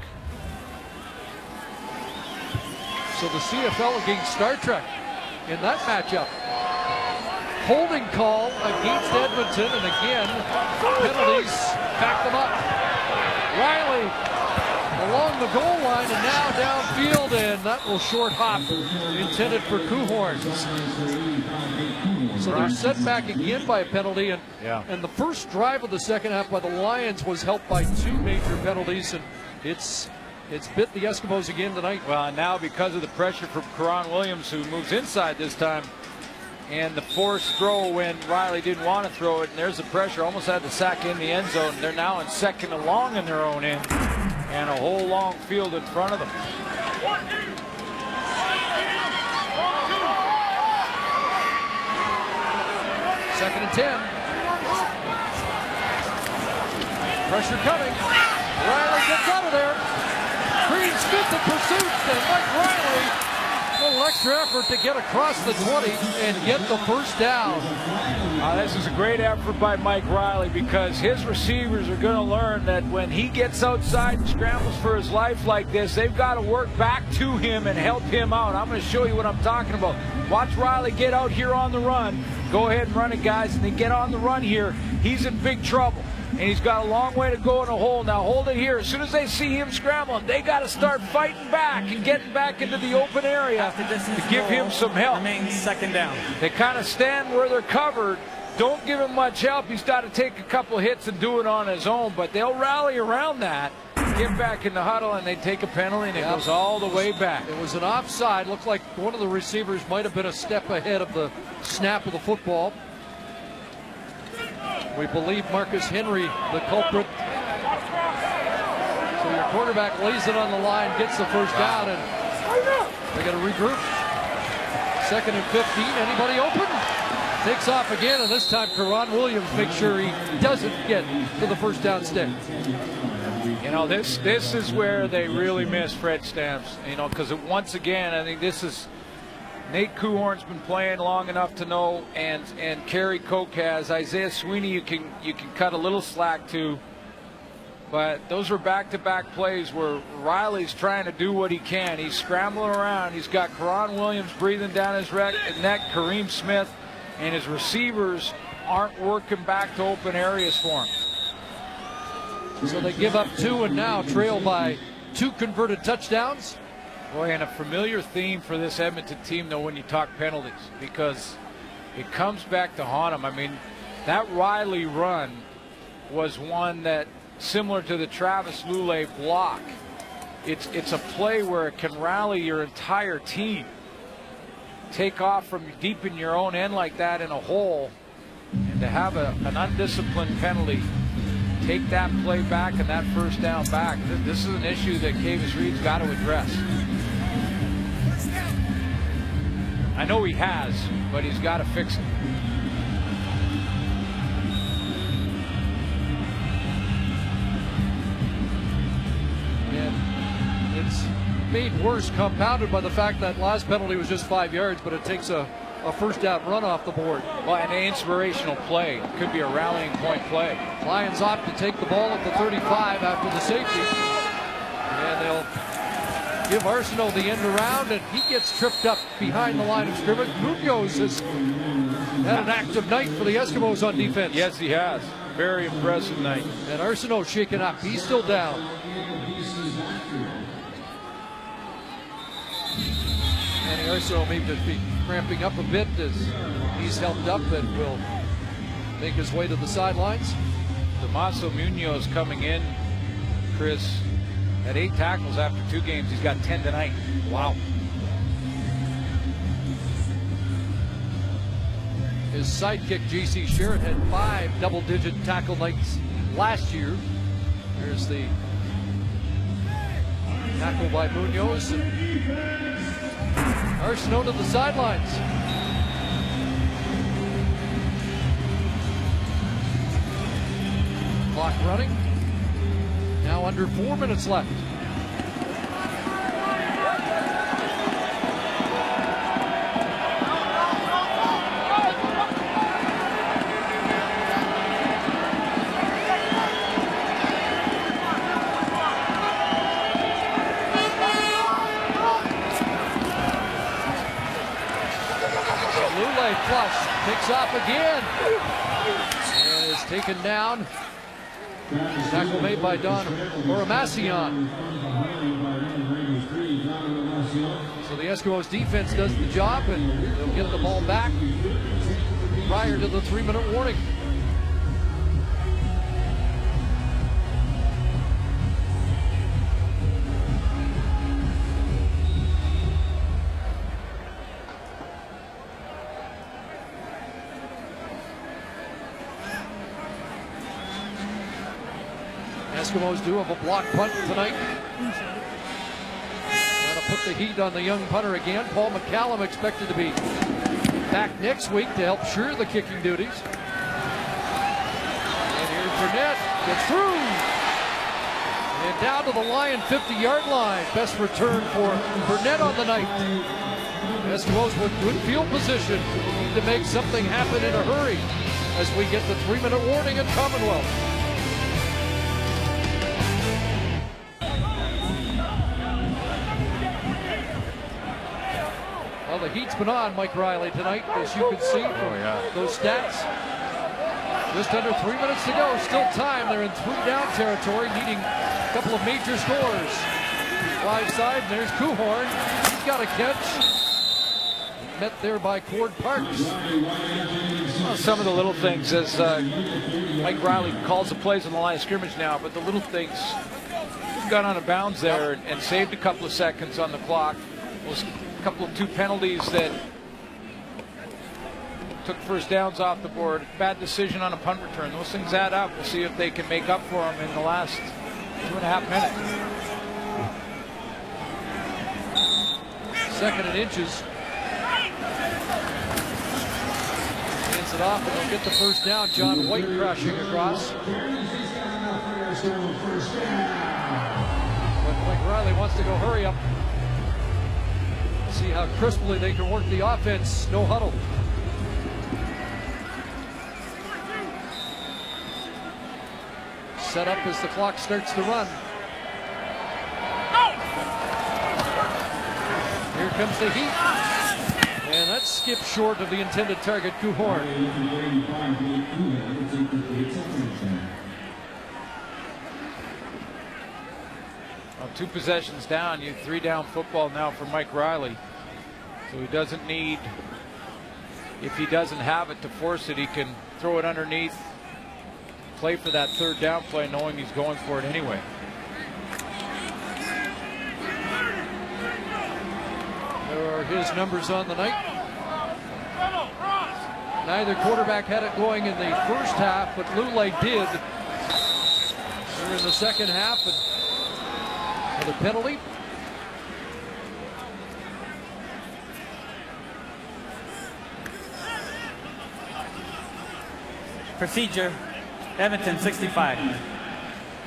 So the CFL against Star Trek in that matchup. holding call against Edmonton, and again, penalties back them up. Riley along the goal line and now downfield, and that will short hop, intended for Kuhorn. So they're set back again by a penalty, and the first drive of the second half by the Lions was helped by 2 major penalties, and it's bit the Eskimos again tonight. Well, and now because of the pressure from Karan Williams, who moves inside this time, and the forced throw when Riley didn't want to throw it, and there's the pressure, almost had the sack in the end zone. They're now in second and long in their own end, and a whole long field in front of them. Second and 10. Pressure coming. Riley gets out of there. Green Smith in pursuit, and Mike Riley, a little extra effort to get across the 20 and get the first down. This is a great effort by Mike Riley, because his receivers are going to learn that when he gets outside and scrambles for his life like this, they've got to work back to him and help him out. I'm going to show you what I'm talking about. Watch Riley get out here on the run. Go ahead and run it, guys, and then get on the run here. He's in big trouble, and he's got a long way to go in a hole. Now hold it here. As soon as they see him scrambling, they got to start fighting back and getting back into the open area to give him some help. Remains second down. They kind of stand where they're covered. Don't give him much help. He's got to take a couple hits and do it on his own, but they'll rally around that, get back in the huddle, and they take a penalty, and it goes all the way back. It was an offside. Looked like one of the receivers might have been a step ahead of the snap of the football. We believe Marcus Henry, the culprit. So your quarterback lays it on the line, gets the first down, and they got to regroup. Second and 15. Anybody open? Takes off again, and this time Karan Williams makes sure he doesn't get to the first down stick. You know, this is where they really miss Fred Stamps. You know, because once again, I think this is Nate Kuhorn's been playing long enough to know, and Kerry Koch has. Isaiah Sweeney, you can cut a little slack to, but those were back-to-back plays where Riley's trying to do what he can. He's scrambling around. He's got Karan Williams breathing down his neck, Kareem Smith, and his receivers aren't working back to open areas for him. So they give up 2 and now trail by 2 converted touchdowns. Boy, and a familiar theme for this Edmonton team, though, when you talk penalties, because it comes back to haunt them. I mean, that Riley run was one that, similar to the Travis Lulay block, it's a play where it can rally your entire team. Take off from deep in your own end like that in a hole, and to have an undisciplined penalty, take that play back and that first down back. This is an issue that Kavis Reed's got to address. I know he has, but he's got to fix it. And it's made worse, compounded by the fact that last penalty was just 5 yards, but it takes a first down run off the board. Well, and an inspirational play. Could be a rallying point play. Lions opt to take the ball at the 35 after the safety. And they'll give Arsenault the end around, and he gets tripped up behind the line of scrimmage. Munoz has had an active night for the Eskimos on defense. Yes, he has. Very impressive night. And Arsenault shaken up. He's still down. And Arsenault may just be cramping up a bit as he's helped up and will make his way to the sidelines. Damaso Munoz coming in, Chris, at 8 tackles after 2 games. He's got 10 tonight. Wow. His sidekick, J.C. Sherritt, had 5 double-digit tackle nights last year. There's the tackle by Munoz. Arsenault to the sidelines. Clock running. Now under 4 minutes left. Lulay flush. Takes off again. And is taken down. Tackle made by Don Oramacion. So the Eskimos defense does the job, and they'll get the ball back prior to the 3-minute warning. Eskimos do have a block punt tonight. Trying to put the heat on the young punter again. Paul McCallum expected to be back next week to help share the kicking duties. And here's Burnett. Gets through. And down to the Lion 50-yard line. Best return for Burnett on the night. Eskimos with good field position. Need to make something happen in a hurry as we get the 3-minute warning at Commonwealth. Well, the heat's been on Mike Riley tonight, as you can see from those stats. Just under 3 minutes to go. Still time. They're in 3-down territory, needing a couple of major scores. Live side, and there's Kuhorn. He's got a catch. Met there by Cord Parks. Well, some of the little things, as Mike Riley calls the plays on the line of scrimmage now, but the little things, got out of bounds there and saved a couple of seconds on the clock. Was a couple of 2 penalties that took first downs off the board. Bad decision on a punt return. Those things add up. We'll see if they can make up for them in the last 2.5 minutes. 2nd and inches. Hands it off, and they'll get the first down. John White crashing across. But Mike Riley wants to go hurry up. See how crisply they can work the offense. No huddle. Set up as the clock starts to run. Here comes the heat. And that skipped short of the intended target, Kuhorn. Well, 2 possessions down, you 3-down football now for Mike Riley. So he doesn't need, if he doesn't have it to force it, he can throw it underneath, play for that 3rd down play, knowing he's going for it anyway. There are his numbers on the night. Neither quarterback had it going in the first half, but Lule did. We're in the second half, and another penalty. Procedure, Edmonton 65.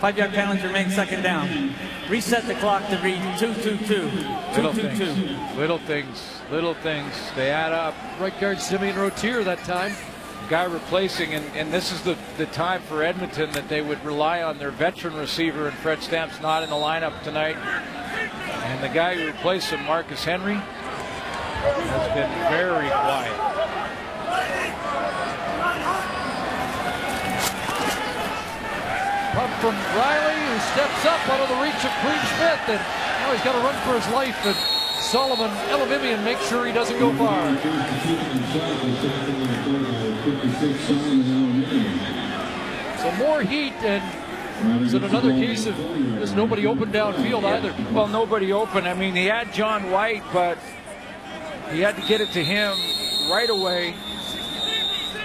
5-yard penalty remains 2nd down. Reset the clock to read 2-2-2. 2-2-2. Little things. They add up. Right guard Simeon Rotier that time. Guy replacing, and this is the time for Edmonton that they would rely on their veteran receiver, and Fred Stamp's not in the lineup tonight. And the guy who replaced him, Marcus Henry, has been very quiet. Pump from Riley, who steps up out of the reach of Cream Smith, and now he's got to run for his life, and Solomon Elavimian makes sure he doesn't go far. So more heat, and is it another case of there's nobody open downfield either? Well, nobody open. I mean, he had John White, but he had to get it to him right away.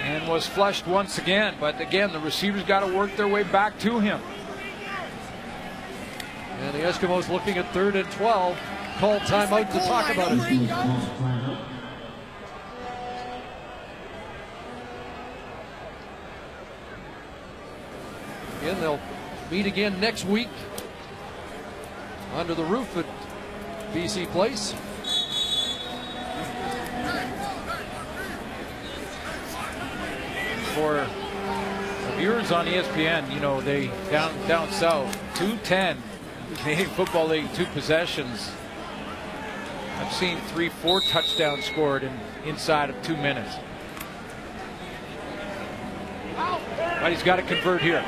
And was flushed once again. But again, the receivers got to work their way back to him. And the Eskimos looking at 3rd and 12. Call timeout to talk about it. Again, they'll meet again next week under the roof at BC Place. For viewers on ESPN, you know, they down south, 2-10, Canadian Football League, 2 possessions. I've seen 3-4 touchdowns scored inside of 2 minutes. But he's got to convert here.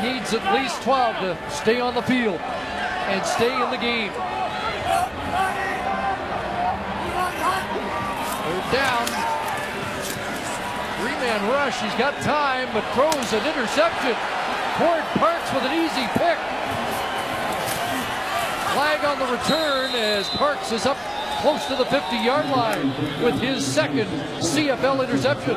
Needs at least 12 to stay on the field and stay in the game. They're down. Three-man rush. He's got time, but throws an interception. Cord Parks with an easy pick. Flag on the return as Parks is up close to the 50-yard line with his second CFL interception.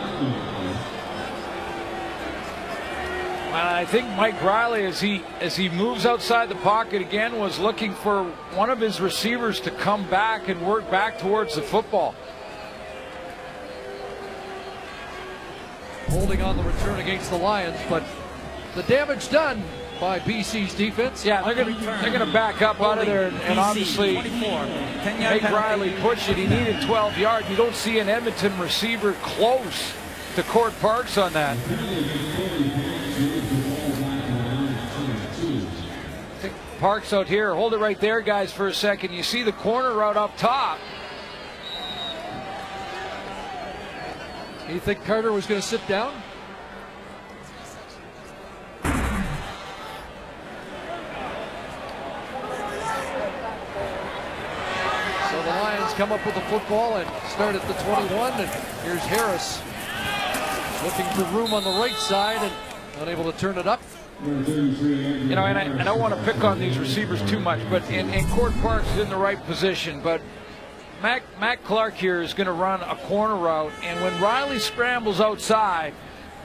I think Mike Riley, as he moves outside the pocket again, was looking for one of his receivers to come back and work back towards the football. Holding on the return against the Lions, but the damage done by BC's defense. Yeah, they're going to back up out of there and obviously make Riley push it. He needed 12 yards. You don't see an Edmonton receiver close to Cord Parks on that. Parks out here. Hold it right there, guys, for a second. You see the corner route up top. You think Carter was going to sit down? So the Lions come up with the football and start at the 21. And here's Harris looking for room on the right side and unable to turn it up. You know, and I don't want to pick on these receivers too much, but and Cord Parks is in the right position, but Matt Clark here is going to run a corner route, and when Riley scrambles outside,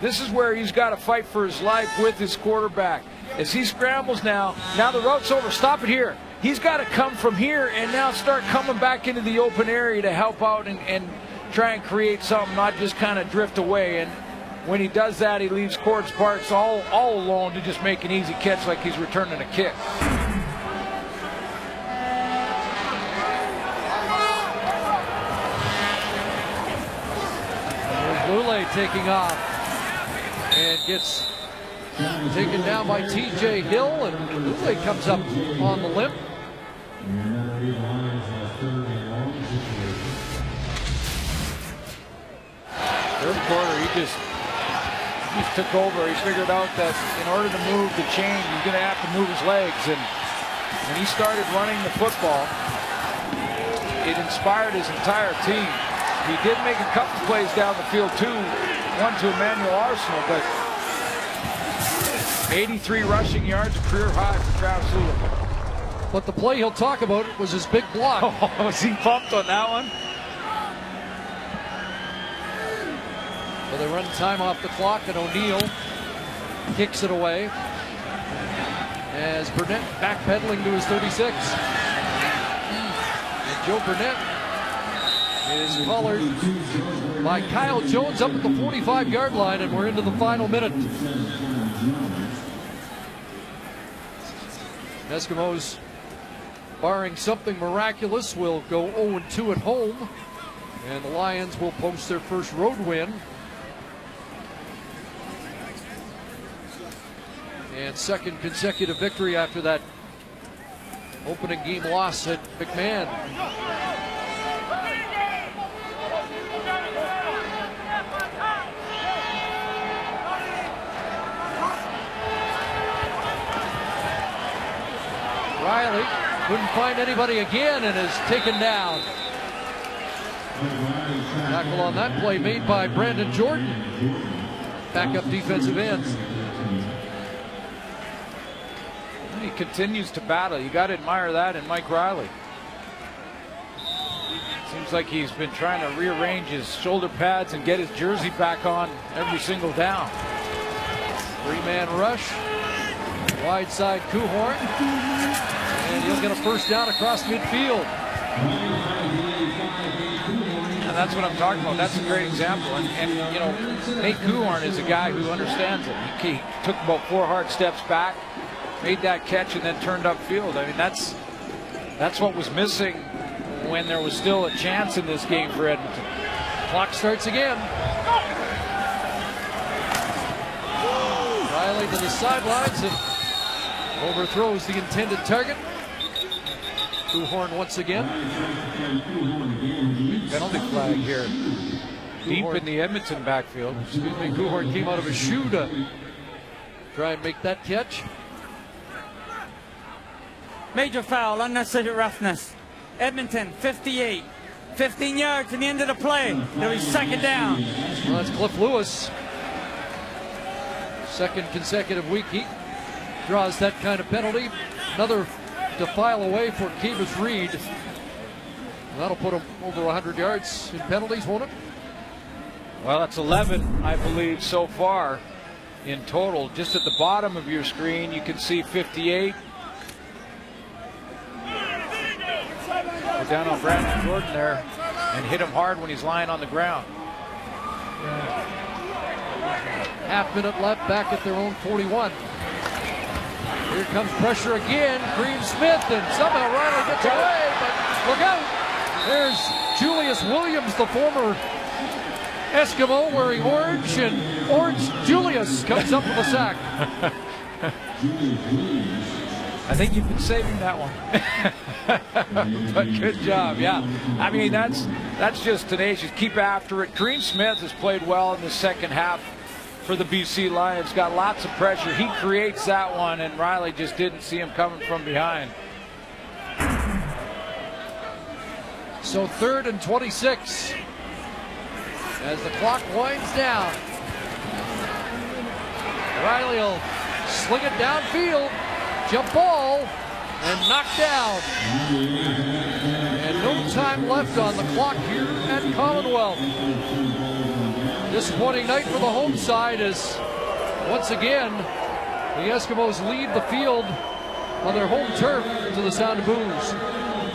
this is where he's got to fight for his life with his quarterback. As he scrambles now the route's over. Stop it here. He's got to come from here and now start coming back into the open area to help out and try and create something, not just kind of drift away. And when he does that, he leaves Cord Parks all alone to just make an easy catch like he's returning a kick. Lule taking off and gets taken down by TJ Hill, and Lule comes up on the limp. Third quarter, he just took over. He figured out that in order to move the chain, he's going to have to move his legs. And when he started running the football, it inspired his entire team. He did make a couple plays down the field too, one to Emmanuel Arsenal, but 83 rushing yards, a career high for Travis Lule. But the play he'll talk about was his big block. Oh, was he pumped on that one? So they run time off the clock, and O'Neill kicks it away as Burnett backpedaling to his 36. And Joe Burnett is collared by Kyle Jones up at the 45-yard line, and we're into the final minute. Eskimos, barring something miraculous, will go 0-2 at home, and the Lions will post their first road win. And second consecutive victory after that opening game loss at McMahon. Riley couldn't find anybody again and is taken down. Tackle on that play made by Brandon Jordan, backup defensive end. He continues to battle. You got to admire that in Mike Riley. Seems like he's been trying to rearrange his shoulder pads and get his jersey back on every single down. Three-man rush. Wide side Kuhorn. And he'll get a first down across midfield. And that's what I'm talking about. That's a great example. And you know, Nate Kuhorn is a guy who understands it. He took about 4 hard steps back, made that catch, and then turned upfield. I mean, that's what was missing when there was still a chance in this game for Edmonton. Clock starts again. Riley to the sidelines and overthrows the intended target. Kuhorn once again. Penalty flag here. Deep in the Edmonton backfield. Excuse me, Cohort came out of his shoe to try and make that catch. Major foul, unnecessary roughness. Edmonton, 58. 15 yards to the end of the play. There was second down. Well, that's Cliff Lewis. Second consecutive week he draws that kind of penalty. Another to file away for Kevis Reed. That'll put him over 100 yards in penalties, won't it? Well, that's 11, I believe, so far in total. Just at the bottom of your screen, you can see 58. We're down on Brandon Jordan there and hit him hard when he's lying on the ground. Half minute left, back at their own 41. Here comes pressure again. Green Smith, and somehow Riley gets away, but look out. There's Julius Williams, the former Eskimo, wearing orange, and Orange Julius comes up with a sack. I think you've been saving that one. But good job, yeah. I mean, that's just tenacious. Keep after it. Green Smith has played well in the second half for the BC Lions. Got lots of pressure. He creates that one, and Riley just didn't see him coming from behind. So 3rd and 26 as the clock winds down. Riley will sling it downfield, jump ball, and knock down. And no time left on the clock here at Commonwealth. Disappointing night for the home side as once again the Eskimos lead the field on their home turf to the sound of boos.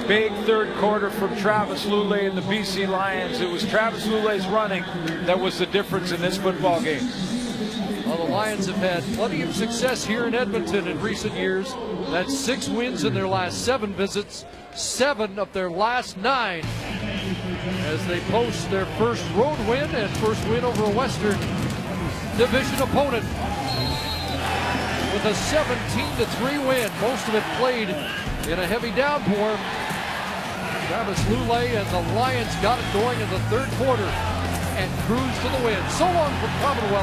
Big third quarter from Travis Lulay and the BC Lions. It was Travis Lulay's running that was the difference in this football game. Well, the Lions have had plenty of success here in Edmonton in recent years. That's 6 wins in their last 7 visits, 7 of their last 9, as they post their first road win and first win over a Western Division opponent with a 17-3 win. Most of it played in a heavy downpour. Travis Lulay and the Lions got it going in the third quarter and cruised to the win. So long from Commonwealth.